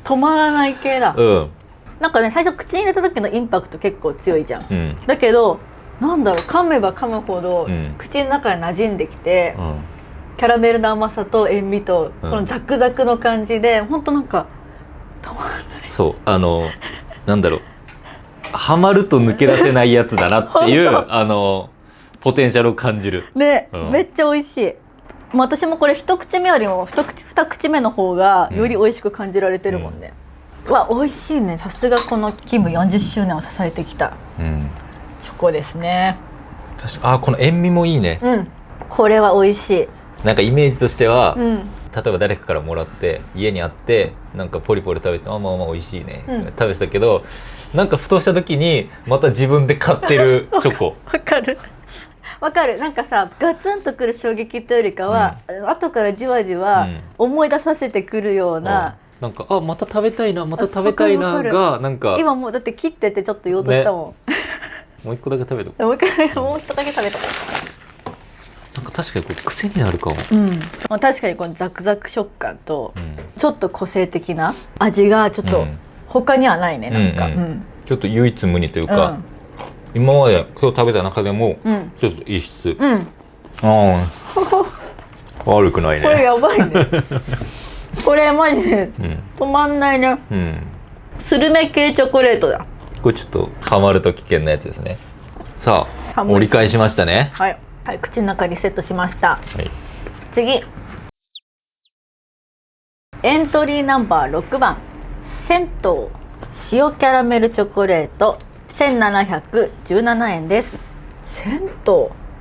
止まらない系だ。なんかね、最初口に入れた時のインパクト結構強いじゃん、だけどなんだろう、噛めば噛むほど口の中に馴染んできて、キャラメルの甘さと塩味とこのザクザクの感じで、ほんとなんかそうなんだろう、ハマると抜け出せないやつだなっていうポテンシャルを感じるね、うんめっちゃ美味しい。もう私もこれ一口目よりも二口目の方がより美味しく感じられてるもんね、わ美味しいね。さすがこのキム40周年を支えてきたうんチョコですね。確かこの塩味もいいね、うんこれは美味しい。なんかイメージとしては、うん例えば誰かからもらって家にあってなんかポリポリ食べてまあまあ美味しいね、うん食べてたけどなんかふとした時にまた自分で買ってるチョコわかるわかる。なんかさガツンとくる衝撃というよりかは、後からじわじわ思い出させてくるような、なんかまた食べたいなまた食べたいなわかるがなんか今もうだって切っててちょっと言おうとしたももう一個だけ食べとこん、もう一回もう一だけ食べた。なんか確かにこれ癖になるかも、まあ確かにこのザクザク食感とうんちょっと個性的な味がちょっと他にはないね、なんか、ちょっと唯一無二というか、今まで今日食べた中でもちょっと異質、悪くないこれね、やばいねこれマジで止まんないね。スルメ系チョコレートだ。これちょっとハマると危険なやつですね。さあハマる折り返しましたね。はい、はい、口の中リセットしました。はい次エントリーナンバー6番銭湯塩キャラメルチョコレート1717円です。銭湯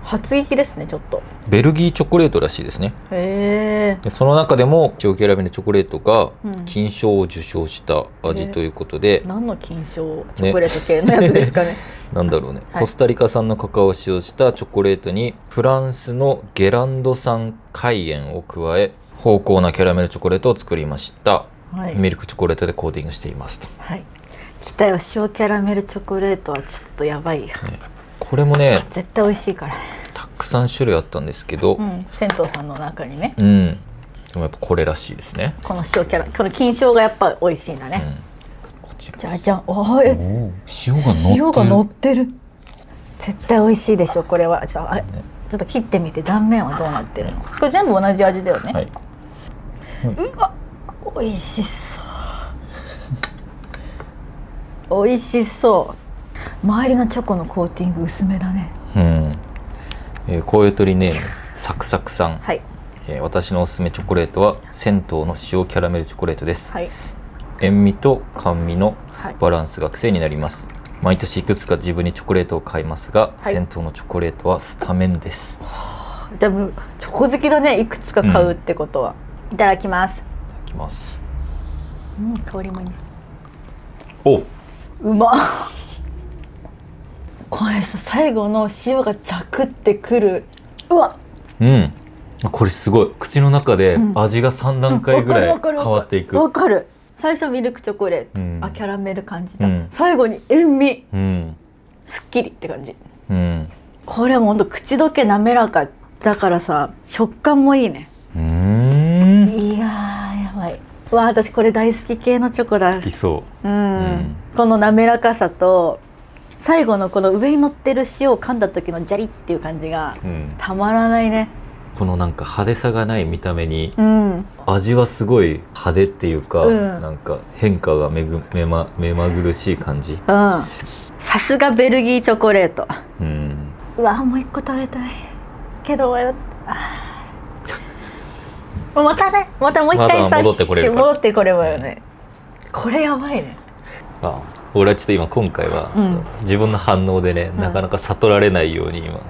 初撃ですね。ちょっとベルギーチョコレートらしいですね。へえ。でその中でも塩キャラメルチョコレートがうん金賞を受賞した味ということで、何の金賞チョコレート系のやつですかねなんだろうね、はいコスタリカ産のカカオを使用したチョコレートにフランスのゲランド産海塩を加え濃厚なキャラメルチョコレートを作りました、はいミルクチョコレートでコーティングしていますと。はい来たよ。塩キャラメルチョコレートはちょっとやばいよ、これもね絶対美味しいから。たくさん種類あったんですけど、銭湯さんの中にね、でもやっぱこれらしいですね。この塩キャラこの金賞がやっぱ美味しいんだね、こちらじゃじゃん。おい塩が乗ってる。塩が乗ってる。絶対美味しいでしょこれは。ちょっと切ってみて断面はどうなってるの。これ全部同じ味だよね、はい、うわ美味しそう美味しそう。周りのチョコのコーティング薄めだね。声取りネームサクサクさん、はい私のおすすめチョコレートは銭湯の塩キャラメルチョコレートです、はい塩味と甘味のはいバランスが癖になります、毎年いくつか自分にチョコレートを買いますが、はい銭湯のチョコレートはスタメンです。でもチョコ好きだね。いくつか買うってことは、いただきます。いただきます。香りもいいね。おうまっこれさ最後の塩がザクってくる。うわこれすごい口の中で味が3段階ぐらい変わっていく。わかる。最初ミルクチョコレート、キャラメル感じた、最後に塩味、すっきりって感じ、これはほんと口どけ滑らかだからさ食感もいいね。いやーやばい。わあ私これ大好き系のチョコだ。好きそう、この滑らかさと最後のこの上に乗ってる塩を噛んだ時のジャリっていう感じがたまらないね、このなんか派手さがない見た目に、味はすごい派手っていうか、なんか変化が目まぐるしい感じ。さすがベルギーチョコレート。うわもう一個食べたいけどまたねまたもう一回さ、また戻ってこれるから戻ってこればよね、これやばいね。俺はちょっと今回は、自分の反応でね、なかなか悟られないように今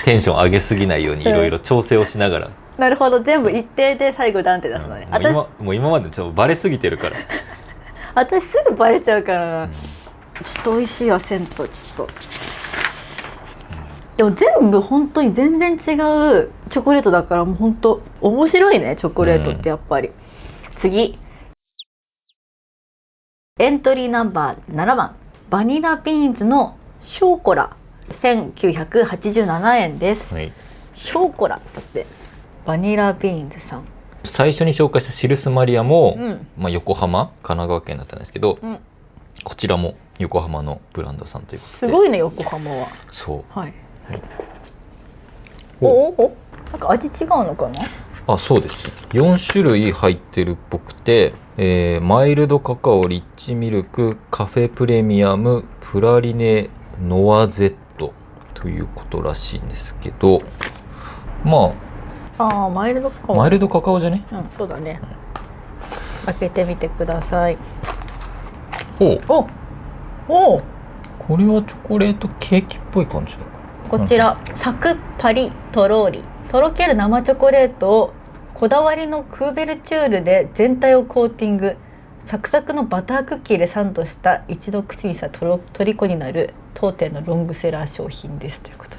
テンション上げすぎないようにいろいろ調整をしながら、なるほど。全部一定で最後ダンって出すのね、もう今までちょっとバレすぎてるから私すぐバレちゃうからな、ちょっと美味しいわ銭湯。ちょっとでも全部本当に全然違うチョコレートだからもう本当面白いねチョコレートってやっぱり、次エントリーナンバー7番バニラビーンズのショーコラ1987円です、ショーコラだってバニラビーンズさん。最初に紹介したシルスマリアも、横浜神奈川県だったんですけど、こちらも横浜のブランドさんということで。すごいね横浜は。そう、はい、おなんか味違うのかな。あ、そうです。4種類入ってるっぽくて、マイルドカカオ、リッチミルク、カフェプレミアム、プラリネ、ノワゼットということらしいんですけど、まああ、マイルドカカあオ。マイルドカカオじゃね。うん、そうだね。開けてみてください。おお、これはチョコレートケーキっぽい感じだ。こちら、サクッパリとろーり、とろける生チョコレートをこだわりのクーベルチュールで全体をコーティング、サクサクのバタークッキーでサンドした一度口にした虜になる当店のロングセラー商品ですということで、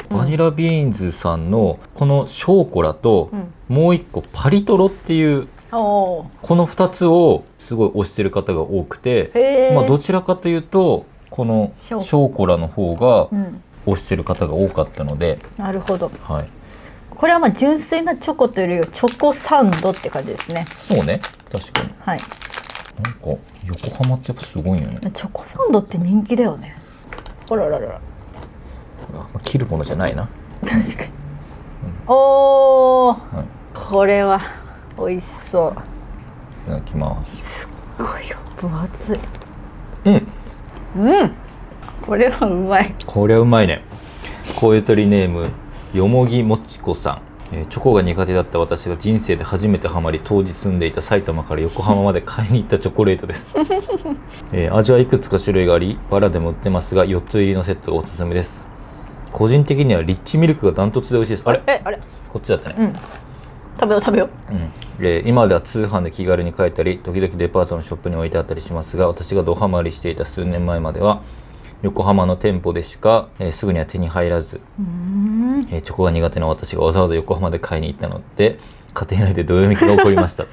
バニラビーンズさんのこのショーコラと、もう一個パリトロっていうおー、この2つをすごい推してる方が多くて、へー、まあ、どちらかというとこのショーコラの方が推してる方が多かったので、なるほど。はい、これはまあ純粋なチョコというよりはチョコサンドって感じですね。そうね、確かに。はい。なんか横浜ってやっぱすごいよね。チョコサンドって人気だよね。あらららら。まあ、切るものじゃないな。確かに。おー、はい、これは美味しそう。いただきます。すっごいよ、分厚い。うん、これはうまい。これはうまいね。こういう鳥ネームよもぎもちこさん。チョコが苦手だった私が人生で初めてハマり、当時住んでいた埼玉から横浜まで買いに行ったチョコレートです。味はいくつか種類があり、バラでも売ってますが4つ入りのセットがおすすめです。個人的にはリッチミルクがダントツで美味しいです。あれこっちだったね。食べよう。今では通販で気軽に買えたり、時々デパートのショップに置いてあったりしますが、私がドハマりしていた数年前までは横浜の店舗でしか、すぐには手に入らず、チョコが苦手な私がわざわざ横浜で買いに行ったので、家庭内でどよめきが起こりました。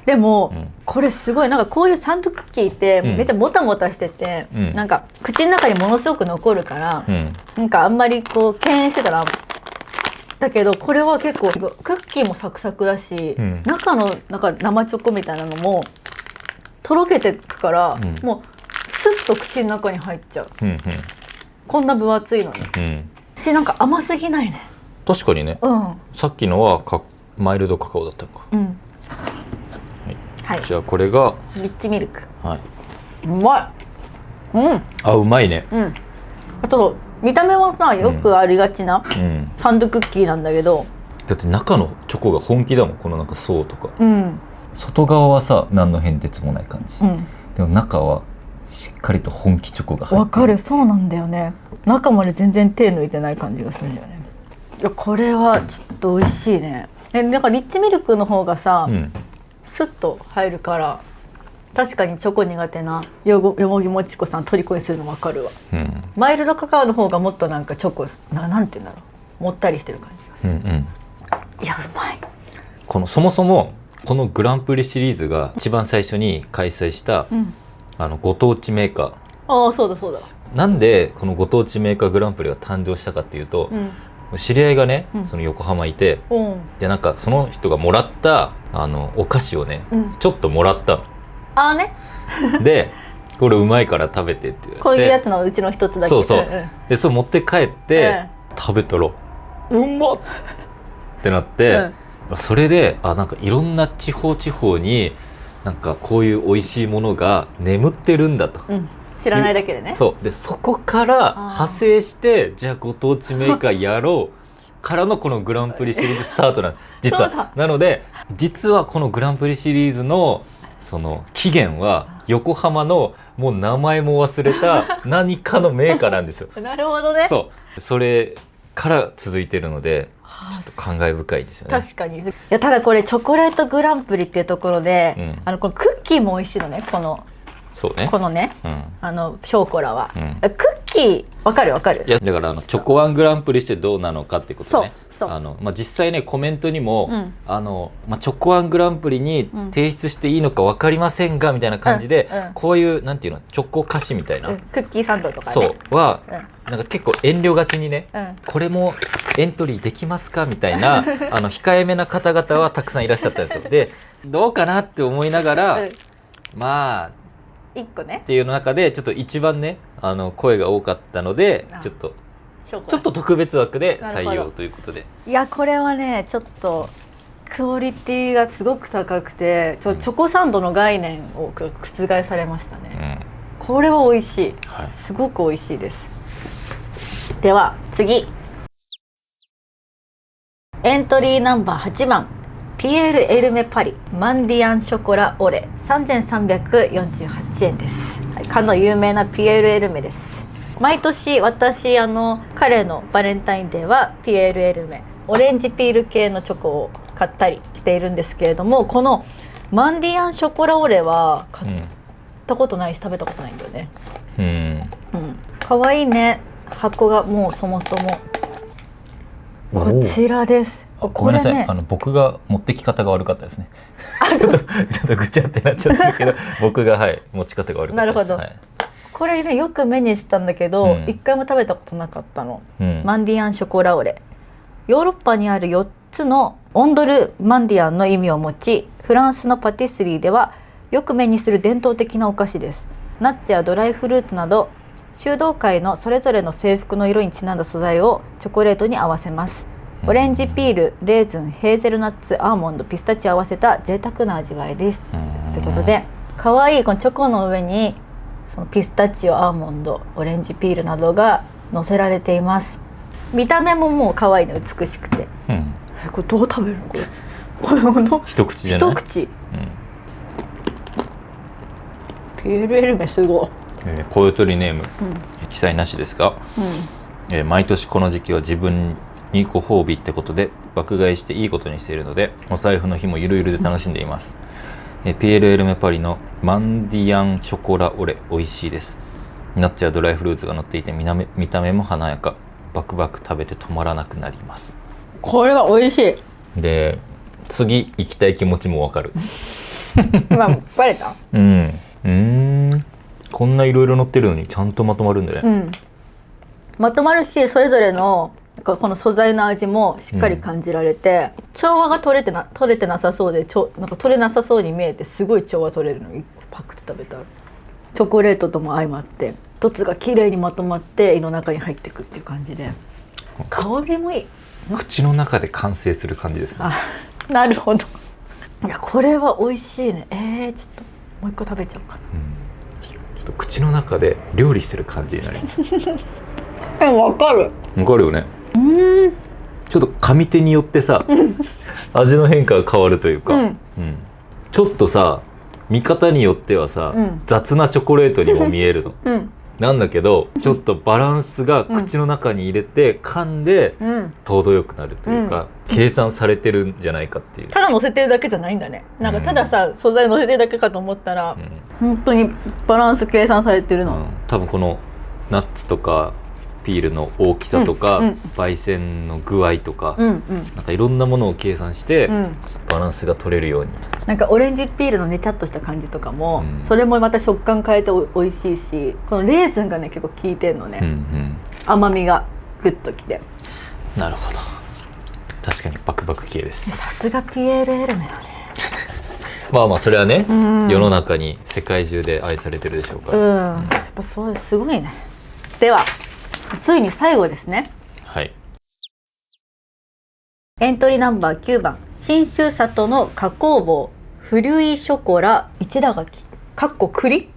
でも、これすごいなんかこういうサンドクッキーってめっちゃもたもたしてて、なんか口の中にものすごく残るから、なんかあんまりこう敬遠してたら、だけどこれは結構クッキーもサクサクだし、中のなんか生チョコみたいなのもとろけてくから、もうスッと口の中に入っちゃう。こんな分厚いのに、しなんか甘すぎないね。確かにね、さっきのはマイルドカカオだったのか。はい、じゃあこれがリッチミルク。はい、うまい。あ、うまいね。あと見た目はさ、よくありがちなサンドクッキーなんだけど、だって中のチョコが本気だもん。このなんか層とか、外側はさ何の変哲もない感じ、でも中はしっかりと本気チョコが入ってる。わかる、そうなんだよね。中まで全然手抜いてない感じがするんだよね。いや、これはちょっと美味しいね。なんかリッチミルクの方がさ、スッと入るから、確かにチョコ苦手なよもぎもちこさん虜にするの分かるわ。マイルドカカオの方がもっとなんかチョコなんていうんだろう、もったりしてる感じがする。いや、うまい。このそもそもこのグランプリシリーズが一番最初に開催した、ご当地メーカー。ああ、そうだそうだ。なんでこのご当地メーカーグランプリが誕生したかっていうと、知り合いがね、その横浜いて、でなんかその人がもらったお菓子をね、ちょっともらったの。ああね。でこれうまいから食べてって言われて、こういうやつのうちの一つだけ。そうそう、でそれ持って帰って、食べたらうまっってなって、それでなんかいろんな地方になんかこういう美味しいものが眠ってるんだと、知らないだけでね。そうで、そこから派生して、じゃあご当地メーカーやろうからのこのグランプリシリーズスタートなんです実は。なので実はこのグランプリシリーズのその起源は横浜のもう名前も忘れた何かのメーカーなんですよ。なるほどね。それから続いてるので、ちょっと感慨深いですよね。確かに。いや、ただこれチョコレートグランプリっていうところで、このクッキーも美味しいのね。そうね、このね、ショーコラは、クッキーわかる。いやだからチョコワングランプリしてどうなのかってことね。実際ねコメントにも、チョコワングランプリに提出していいのか分かりませんがみたいな感じで、こういうなんていうの、チョコ菓子みたいな、クッキーサンドとかね、そうは、なんか結構遠慮がちにね、これもエントリーできますかみたいな控えめな方々はたくさんいらっしゃったんですよ。でどうかなって思いながら、まあ1個ねっていう中でちょっと一番ね声が多かったので、ちょっと特別枠で採用ということで。いや、これはねちょっとクオリティがすごく高くてチョコサンドの概念を覆されましたね、これは美味しい、すごく美味しいです。では次、エントリーナンバー8番ピエール・エルメ・パリマンディアン・ショコラ・オレ3348円です、かの有名なピエール・エルメです。毎年私彼のバレンタインデーはピエール・エルメオレンジピール系のチョコを買ったりしているんですけれども、このマンディアン・ショコラ・オレは買ったことないし食べたことないんだよね。かわいいね。箱がもうそもそもこちらです。ごめんなさい、僕が持ってき方が悪かったですね。ちょっとぐちゃってなっちゃったけど僕が持ち方が悪かったです。なるほど、これねよく目にしたんだけど、一回も食べたことなかったの、マンディアンショコラオレ。ヨーロッパにある4つのオンドルマンディアンの意味を持ち、フランスのパティスリーではよく目にする伝統的なお菓子です。ナッツやドライフルーツなど修道会のそれぞれの制服の色にちなんだ素材をチョコレートに合わせます。オレンジピール、レーズン、ヘーゼルナッツ、アーモンド、ピスタチオを合わせた贅沢な味わいです。ということで、かわいいこのチョコの上にそのピスタチオ、アーモンド、オレンジピールなどが乗せられています。見た目ももうかわいいの、美しくて、これどう食べるのこれ一口じゃない？一口、ピエールエルメすごい。小よとりネーム、記載なしですが、毎年この時期は自分にご褒美ってことで爆買いしていいことにしているので、お財布の日もゆるゆるで楽しんでいます。ピエール・エルメ・パリのマンディアン・チョコラ・オレ、美味しいです。ナッツやドライフルーツが乗っていて見た目も華やか、バクバク食べて止まらなくなります。これは美味しい。で次行きたい気持ちもわかる今バレた？こんないろいろ乗ってるのにちゃんとまとまるんだね、まとまるし、それぞれのこの素材の味もしっかり感じられて、調和が取れてなさそうでなんか取れなさそうに見えて、すごい調和取れるの。パクって食べたらチョコレートとも相まって一つが綺麗にまとまって胃の中に入ってくっていう感じで、香りもいい。口の中で完成する感じですね。なるほど。いやこれは美味しいね。ちょっともう一個食べちゃおうかな、ちょっと口の中で料理してる感じになりますわかるよね。ちょっと噛み手によってさ味の変化が変わるというか、ちょっとさ見方によってはさ、雑なチョコレートにも見えるの、なんだけどちょっとバランスが口の中に入れて噛んで程よくなるというか、計算されてるんじゃないかっていう。ただ乗せてるだけじゃないんだね。なんかたださ、素材乗せてるだけかと思ったら、本当にバランス計算されてるの、多分このナッツとかピールの大きさとか、焙煎の具合とか、なんかいろんなものを計算して、バランスが取れるように。なんかオレンジピールのねちゃっとした感じとかも、それもまた食感変えておいしいし、このレーズンがね結構効いてんのね、甘みがグッときて。なるほど、確かにバクバク系です。さすがピエール・エルメよねまあそれはね、世の中に世界中で愛されてるでしょうから、やっぱそうすごいね。ではついに最後ですね。はい。エントリーナンバー9番信州里の加工棒フリュイショコラ一打柿かっこ栗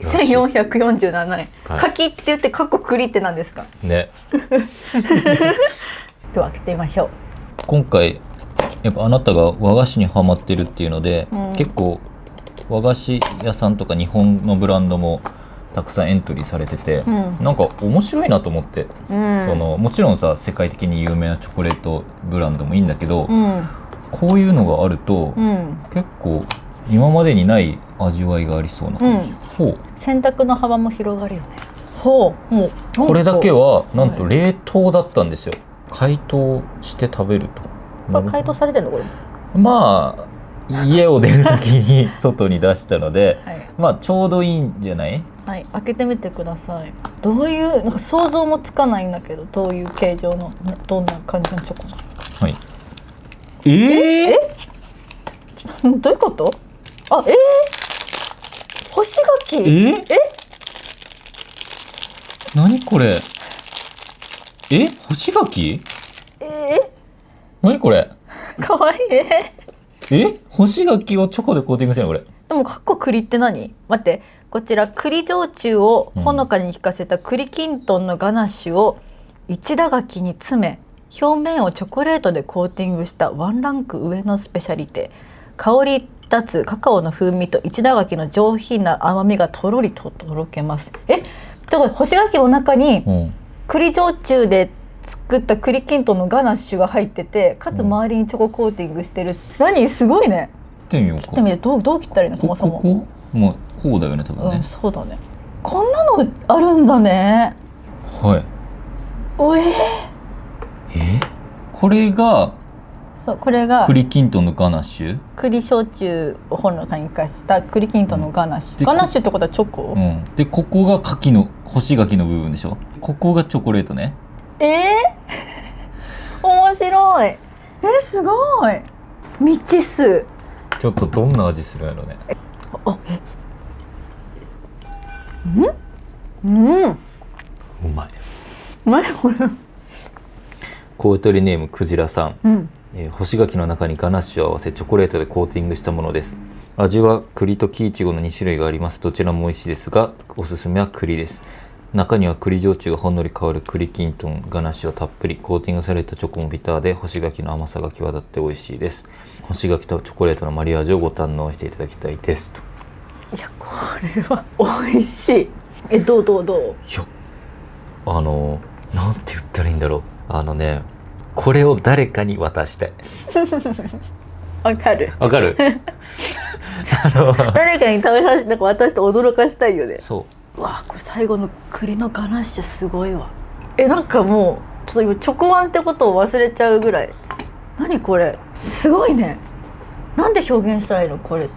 1447円、柿って言ってかっこ栗って何ですかねでは開けてみましょう。今回やっぱあなたが和菓子にハマってるっていうので、結構和菓子屋さんとか日本のブランドもたくさんエントリーされてて、なんか面白いなと思って、もちろんさ世界的に有名なチョコレートブランドもいいんだけど、こういうのがあると、結構今までにない味わいがありそうな感じ、選択の幅も広がるよね。もうこれだけはなんと冷凍だったんですよ。解凍して食べると。解凍されてんのこれ？まあ家を出る時に外に出したので、まあちょうどいいんじゃない？はい、開けてみてください。どういうなんか想像もつかないんだけど、どういう形状のどんな感じのチョコなのか。はい。ちょっとどういうこと？干し柿？何これ？干し柿？何これ？かわいい。干し柿をチョコでコーティングしてるのこれ。でもかっこ栗って何？待って、こちら栗焼酎をほのかに効かせた栗きんとんのガナッシュを一打柿に詰め、表面をチョコレートでコーティングしたワンランク上のスペシャリテ。香り立つカカオの風味と一打柿の上品な甘みがとろりととろけます。干し柿の中に栗焼酎で作った栗きんとんのガナッシュが入ってて、かつ周りにチョココーティングしてる。何すごいね。切ってみようか。切ってみて、どう切ったらいいの？そもそもこまあこうだよね多分ね。そうだね。こんなのあるんだね。はい。これがそう、これが栗きんとんのガナッシュ。栗焼酎をほのかに生かした栗きんとんのガナッシュ。ガナッシュってことはチョコ？でここが柿の干し柿の部分でしょ。ここがチョコレートね。面白い。すごい。未知数。ちょっとどんな味するんやろね。うまい。何これ。小太りネームクジラさん、干し柿の中にガナッシュを合わせチョコレートでコーティングしたものです。味は栗と木いちごの2種類があります。どちらも美味しいですがおすすめは栗です。中には栗焼酎がほんのり香る栗きんとんガナッシュをたっぷり、コーティングされたチョコもビターで干し柿の甘さが際立って美味しいです。干し柿とチョコレートのマリアージュをご堪能していただきたいですと。いや、これは美味しい。どう？いや、なんて言ったらいいんだろう。これを誰かに渡したい。わかる誰かに食べさせて、なんか渡して驚かしたいよね。そうわ、これ最後の栗のガナッシュすごいわ。なんかもうちょっと今チョコワンってことを忘れちゃうぐらい。何これ、すごいね。なんで表現したらいいのこれ。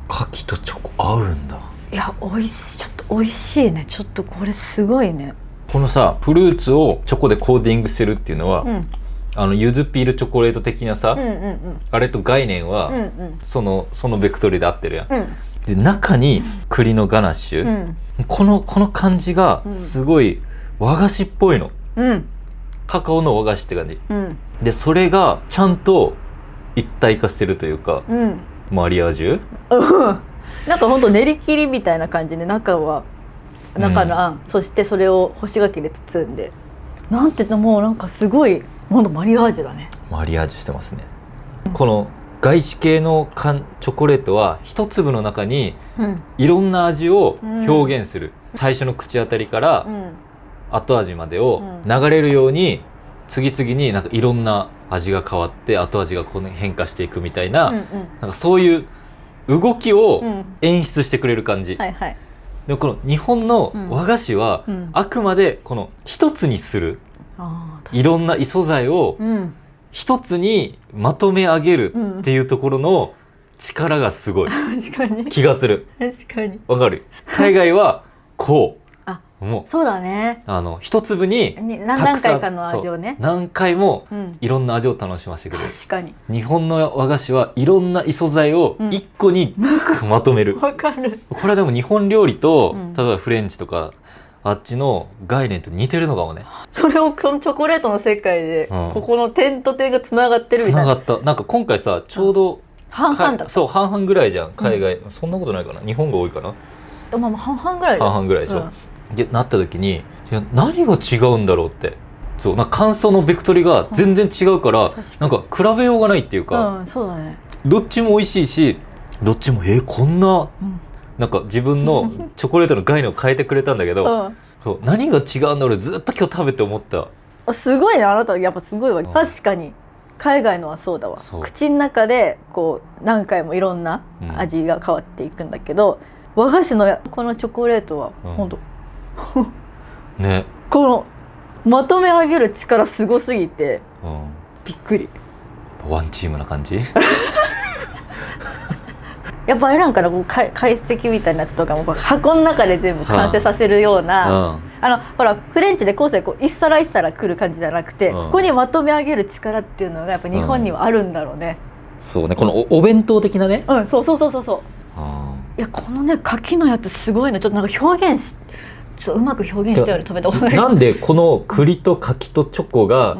柿とチョコ合うんだ。いや、ちょっと美味しいね。ちょっとこれすごいね。このさフルーツをチョコでコーティングしてるっていうのは、ゆずピールチョコレート的なさ、あれと概念は、そのベクトルで合ってるやん、で中に栗のガナッシュ、この感じがすごい和菓子っぽいの、カカオの和菓子って感じ、でそれがちゃんと一体化してるというか、マリアージュ、なんかほんと練り切りみたいな感じで、中のあん、そしてそれを干し柿で包んで、なんていうの、もうなんかすごいほんとマリアージュだね。マリアージュしてますね。この外資系のチョコレートは一粒の中にいろんな味を表現する、最初の口当たりから後味までを流れるように次々になんかいろんな味が変わって後味がこの変化していくみたいな、なんかそういう動きを演出してくれる感じ、でもこの日本の和菓子はあくまでこの一つにする、いろんな異素材を一つにまとめ上げるっていうところの力がすごい気がする。確かにわかる？海外はこう、もうそうだね、一粒に何回かの味をね、何回もいろんな味を楽しませてくれる。確かに日本の和菓子はいろんな異素材を一個にまとめる。わかる。これはでも日本料理と、例えばフレンチとかあっちの概念と似てるのかもね。それをこのチョコレートの世界で、ここの点と点がつながってるみたいな。つながった。なんか今回さちょうど半々だった。そう、半々ぐらいじゃん海外、そんなことないかな、日本が多いかな。まあ半々ぐらいだ。半々ぐらいでしょ、でなった時に、いや何が違うんだろうって、そう、なんか感想のベクトルが全然違うから、なんか比べようがないっていうか、そうだね。どっちも美味しいし、どっちもこんな、なんか自分のチョコレートの概念を変えてくれたんだけど、そう何が違うんだろう、ずっと今日食べて思った。すごいね、あなたやっぱすごいわ、確かに海外のはそうだわ。口の中でこう何回もいろんな味が変わっていくんだけど、和菓子のこのチョコレートはほんとね、このまとめ上げる力すごすぎて、びっくり。ワンチームな感じやっぱあれなんかな、こう解析みたいなやつとかも箱の中で全部完成させるような、ほらフレンチでこう一皿一皿来る感じじゃなくて、ここにまとめ上げる力っていうのがやっぱ日本にはあるんだろうね。そうね、このお弁当的なね。そう。いや、このね柿のやつすごいね。ちょっとなんか表現うまく表現したように食べたことない。なんでこの栗と柿とチョコが、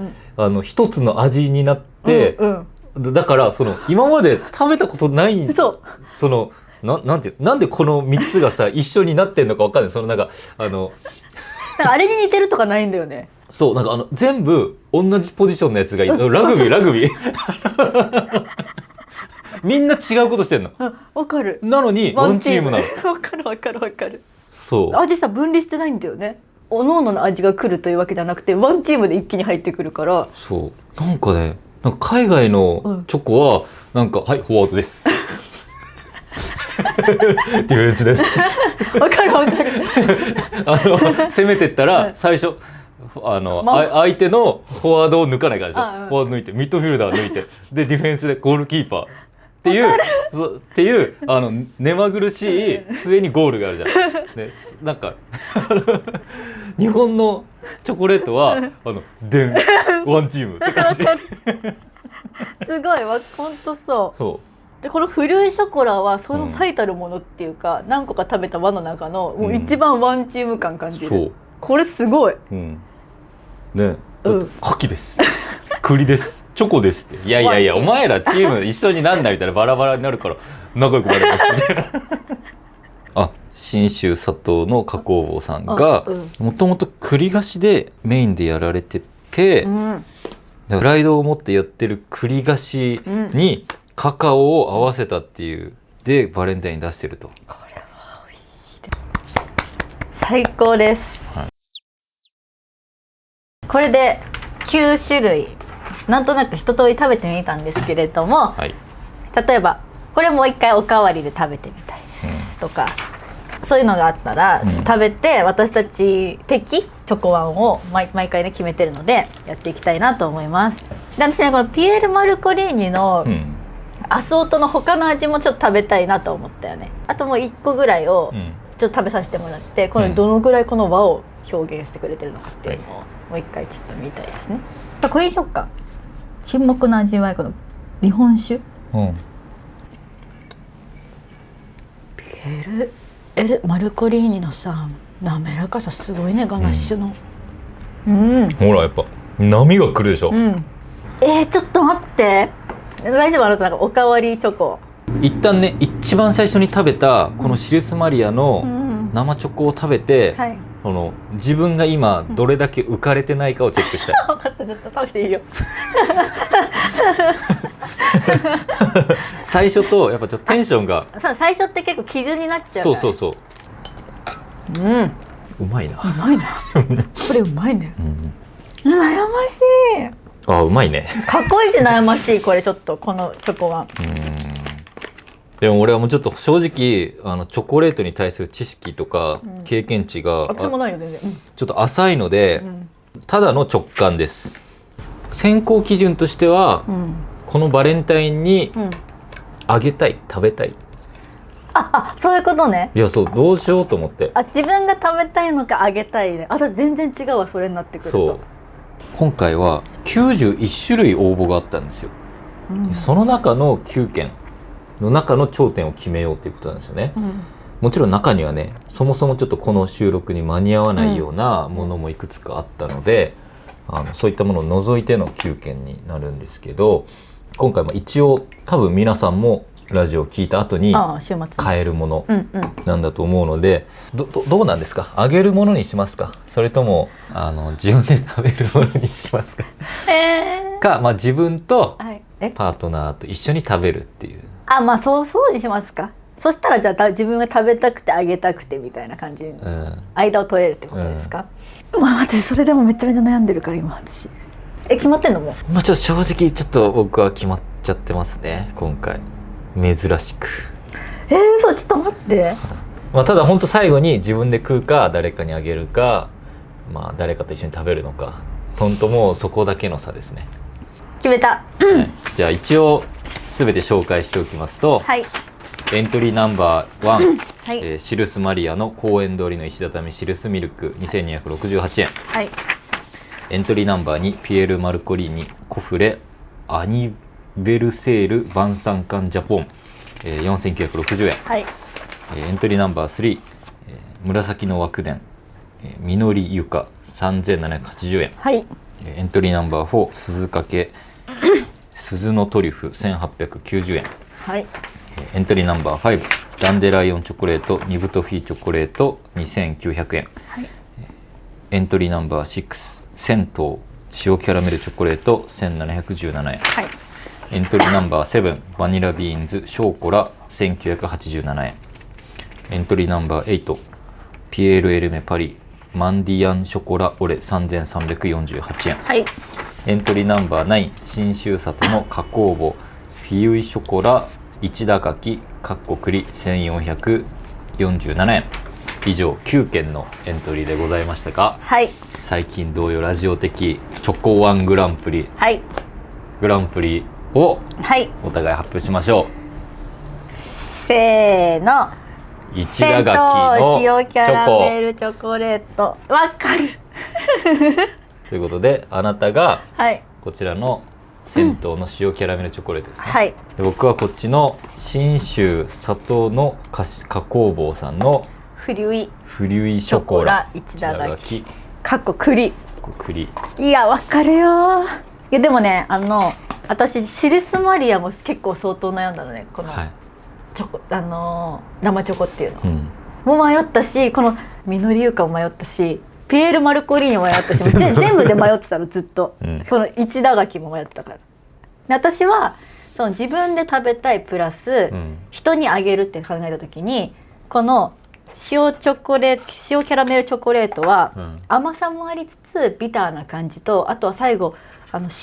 一つの味になって、だからその今まで食べたことないそうそのなんでこの3つがさ一緒になってんのか分かんない。そのなんかあれに似てるとかないんだよね。そうなんか全部同じポジションのやつがいる。ラグビーみんな違うことしてんの。わかる。なのにワンチームなの。わかる。そう味さ分離してないんだよね。おのおのの味が来るというわけじゃなくてワンチームで一気に入ってくるから。そうなんかね、なんか海外のチョコはなんか、はい、フォワードですディフェンスですわかる攻めてったら最初相手のフォワードを抜かないからでしょ。フォワード抜いてミッドフィルダー抜いてでディフェンスでゴールキーパーっていう目まぐるしい末にゴールがあるじゃん、ね、なんか日本のチョコレートはでんワンチームって感じすごいほんとそうでこのフルーショコラはその最たるものっていうか、何個か食べた輪の中のもう一番ワンチーム感感じる、そうこれすごい、ね、牡蠣です栗ですチョコですっていやお前らチーム一緒になんないみたいなバラバラになるから仲良くなりますみたいな信州佐藤の加工房さんがもともと栗菓子でメインでやられてて、プライドを持ってやってる栗菓子にカカオを合わせたっていうでバレンタインに出してると。これは美味しいです最高です、これで9種類なんとなく一通り食べてみたんですけれども、例えばこれもう一回おかわりで食べてみたいですとか、そういうのがあったら、食べて私たち的チョコワンを毎回ね決めてるのでやっていきたいなと思います。で私ねこのピエール・マルコリーニのアソートの他の味もちょっと食べたいなと思ったよね。あともう1個ぐらいをちょっと食べさせてもらって、このどのぐらいこの和を表現してくれてるのかっていうのをもう一回ちょっと見たいですね。これにしよっか。沈黙の味わい、この日本酒、ピエール・マルコリーニのさ滑らかさすごいね、ガナッシュの、ほらやっぱ波が来るでしょ、ちょっと待って、大丈夫？なんかおかわりチョコ一旦ね一番最初に食べたこのシルスマリアの生チョコを食べて、自分が今どれだけ浮かれてないかをチェックしたい分かった、ちょっと食べていいよ最初とやっぱちょっとテンションが最初って結構基準になっちゃうから、そううまいなこれうまいね、悩ましい。うまいねかっこいいし悩ましい。これちょっとこのチョコはでも俺はもうちょっと正直チョコレートに対する知識とか経験値が、私もないよ全然、ちょっと浅いので、ただの直感です。選考基準としては、このバレンタインにあげたい、食べたい。そういうことね。いやそうどうしようと思って。自分が食べたいのかあげたいね。私全然違うわ、それになってくると。そう今回は91種類応募があったんですよ、その中の9件の中の頂点を決めようということなんですよね、もちろん中にはねそもそもちょっとこの収録に間に合わないようなものもいくつかあったので、そういったものを除いての9件になるんですけど、今回も一応多分皆さんもラジオを聞いた後に買えるものなんだと思うので、どうなんですか？あげるものにしますか？それとも自分で食べるものにしますか？か、自分とパートナーと一緒に食べるっていう。そうにしますか。そしたらじゃあ自分が食べたくてあげたくてみたいな感じに、間を取れるってことですか？待って、それでもめちゃめちゃ悩んでるから今私。決まってんのもう？ちょっと正直ちょっと僕は決まっちゃってますね今回。珍しく嘘、ちょっと待って、ただ本当最後に自分で食うか誰かにあげるか、誰かと一緒に食べるのか、本当もうそこだけの差ですね。決めた、じゃあ一応全て紹介しておきますと、エントリーナンバー1、シルスマリアの公園通りの石畳シルスミルク2268円、エントリーナンバー2、ピエール・マルコリーニコフレアニベルセール晩餐館ジャポン、4960円、エントリーナンバー3、紫の枠伝、みのりゆか3780円、エントリーナンバー4、鈴掛鈴のトリュフ1890円。はい。エントリーナンバー5ダンデライオンチョコレートニブトフィーチョコレート2900円。はい。エントリーナンバー6銭湯塩キャラメルチョコレート1717円。はい。エントリーナンバー7バニラビーンズショーコラ1987円。エントリーナンバー8ピエールエルメパリマンディアンショコラオレ3348円。はい。エントリーナンバー9信州里の加工母フィウイショコラ一打柿かっこ栗1447円。以上9件のエントリーでございましたが、はい。最近同様ラジオ的チョコワングランプリはい。グランプリをはい。お互い発表しましょせーの。う。一打柿の塩キャラメチョルチョコレート。わかる。コということで、あなたがはい。こちらの銭湯の塩キャラメルチョコレートですね。はい。で僕はこっちの信州里の加工房さんのフリュイフリュイショコラ一打柿かっこ栗。栗。いや、わかるよ。いや、でもね、私シルスマリアも結構相当悩んだのね、この、はい。チョコ生チョコっていうの、うん。もう迷ったし、このミノリユカも迷ったし、ピエール・マルコリーニも迷ったし、もう全部で迷ってたのずっと、うんこの一打柿も迷ったから。で私はその自分で食べたいプラス、うん人にあげるって考えた時に、この塩キャラメルチョコレートは、うん甘さもありつつビターな感じと、あとは最後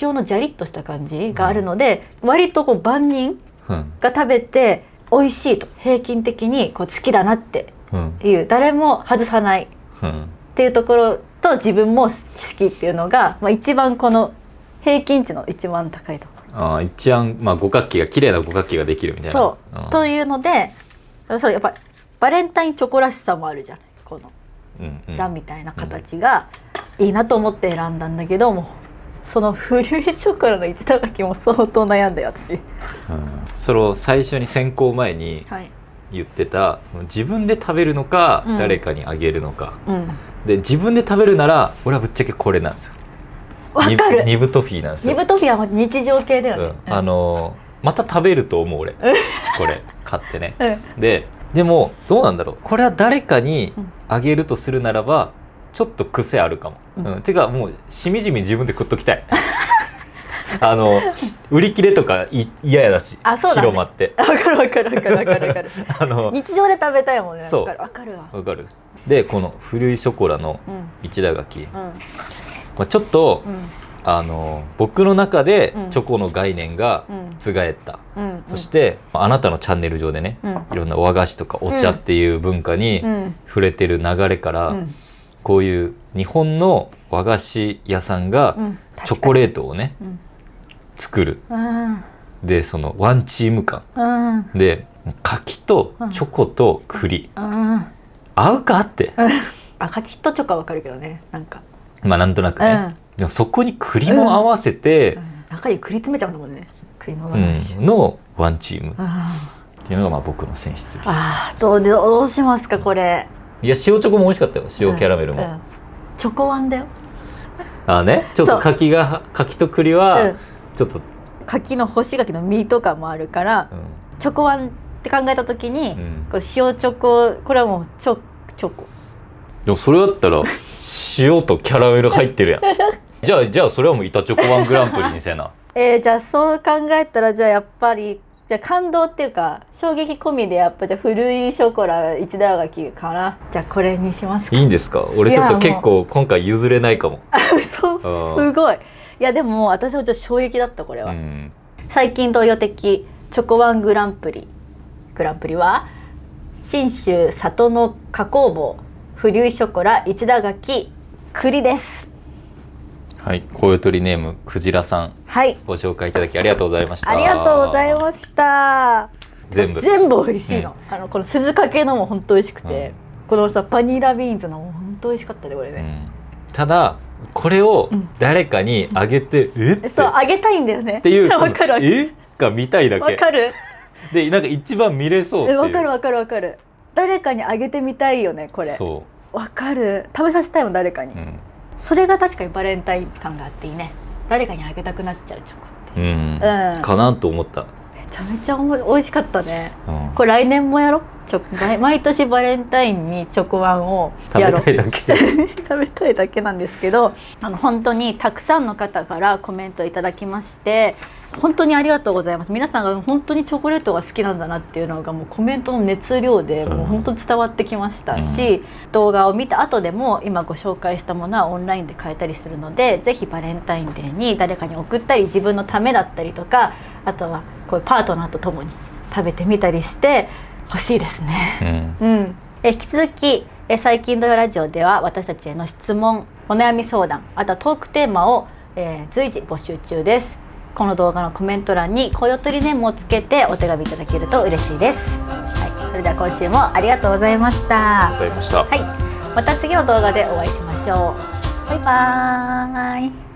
塩のジャリッとした感じがあるので、割とこう万人うんが食べて美味しいと、平均的にこう好きだなってうんいう、誰も外さないっうんていうところと、自分も好きっていうのが、一番この平均値の一番高いところ。一番、五角形が綺麗な五角形ができるみたいな。そう、んというので、それやっぱバレンタインチョコらしさもあるじゃん、このうんうんザみたいな形がいいなと思って選んだんだけども、そのフリュイショコラの一打柿も相当悩んだよ私。うんそれを最初に選考前にはい。言ってた、自分で食べるのか、うん誰かにあげるのかうん。で、自分で食べるなら俺はぶっちゃけこれなんですよ。わかる。ニブトフィーなんですよ。ニブトフィアは日常系だよね。また食べると思う俺これ買ってね。うんでもどうなんだろう、これは誰かにあげるとするならばちょっと癖あるかも。てかもうしみじみ自分で食っときたい売り切れとか嫌やだし、あ、そうだね、広まってわかるわかるわかるわかるわかる日常で食べたいもんね。そうわかるわ。わかる。でこのフリュイショコラのうん一打柿、うんちょっと、うん僕の中でうんチョコの概念がうん覆った、うんそしてあなたのチャンネル上でね、うんいろんな和菓子とかお茶っていう文化にうん触れてる流れから、うんこういう日本の和菓子屋さんがうんチョコレートをね、うん作る。うんでそのワンチーム感うんで柿とチョコと栗、うん合うかって柿とチョコはわかるけどね、なんか、なんとなくね、うんでもそこに栗も合わせて、中に栗詰めちゃうんだもんね、栗のうん話。のワンチームっあていうのが僕の選出。あ、どうしますかこれ。いや塩チョコも美味しかったよ、塩キャラメルも。うんチョコワンだよ。ちょっと柿と栗はうんちょっと、柿の干し柿の実とかもあるから、チョコワンって考えた時に、うんこれ塩チョコ、これはもうチョコ。でもそれだったら塩とキャラメル入ってるやんじゃあそれはもう板チョコワングランプリにせな。じゃあそう考えたら、じゃあやっぱりじゃあ感動っていうか衝撃込みで、やっぱじゃあ古いショコラ一打柿かな。じゃあこれにしますか。いいんですか？俺ちょっといや結構今回譲れないかも。そう、すごい。いやでも私もちょっと衝撃だったこれは。うん最近同様的チョコワングランプリは信州里の加工房フリュイショコラ一打柿栗です。はい、コヨトリネームクジラさん、はい、ご紹介いただきありがとうございました。ありがとうございました。全部美味しいの。この鈴懸のも本当美味しくて、このさバニラビーンズのも本当美味しかったねこれね。ただこれを誰かにあげて、ってそうあげたいんだよね。っていうわかるわかるが見たいだけ。わかる。でなんか一番見れそうっていう。わかるわかるわかる。誰かにあげてみたいよねこれ。そわかる。食べさせたいもん誰かに。う。それが確かにバレンタイン感があっていいね。誰かにあげたくなっちゃうチョコって。うんうんかなと思った。めちゃめちゃ美味しかったね。うんこれ来年もやろ。毎年バレンタインにチョコワンをやろう。食べたいだけ食べたいだけなんですけど、本当にたくさんの方からコメントいただきまして本当にありがとうございます。皆さんが本当にチョコレートが好きなんだなっていうのがもうコメントの熱量でもう本当伝わってきましたし、動画を見た後でも今ご紹介したものはオンラインで買えたりするので、ぜひバレンタインデーに誰かに送ったり自分のためだったりとか、あとはこういうパートナーと共に食べてみたりして欲しいですね。引き続き最近土曜ラジオでは私たちへの質問、お悩み相談、あとはトークテーマを、随時募集中です。この動画のコメント欄にこよとりネームをつけてお手紙いただけると嬉しいです。はい、それでは今週もありがとうございました。ございました。はい、また次の動画でお会いしましょう。バイバーイ。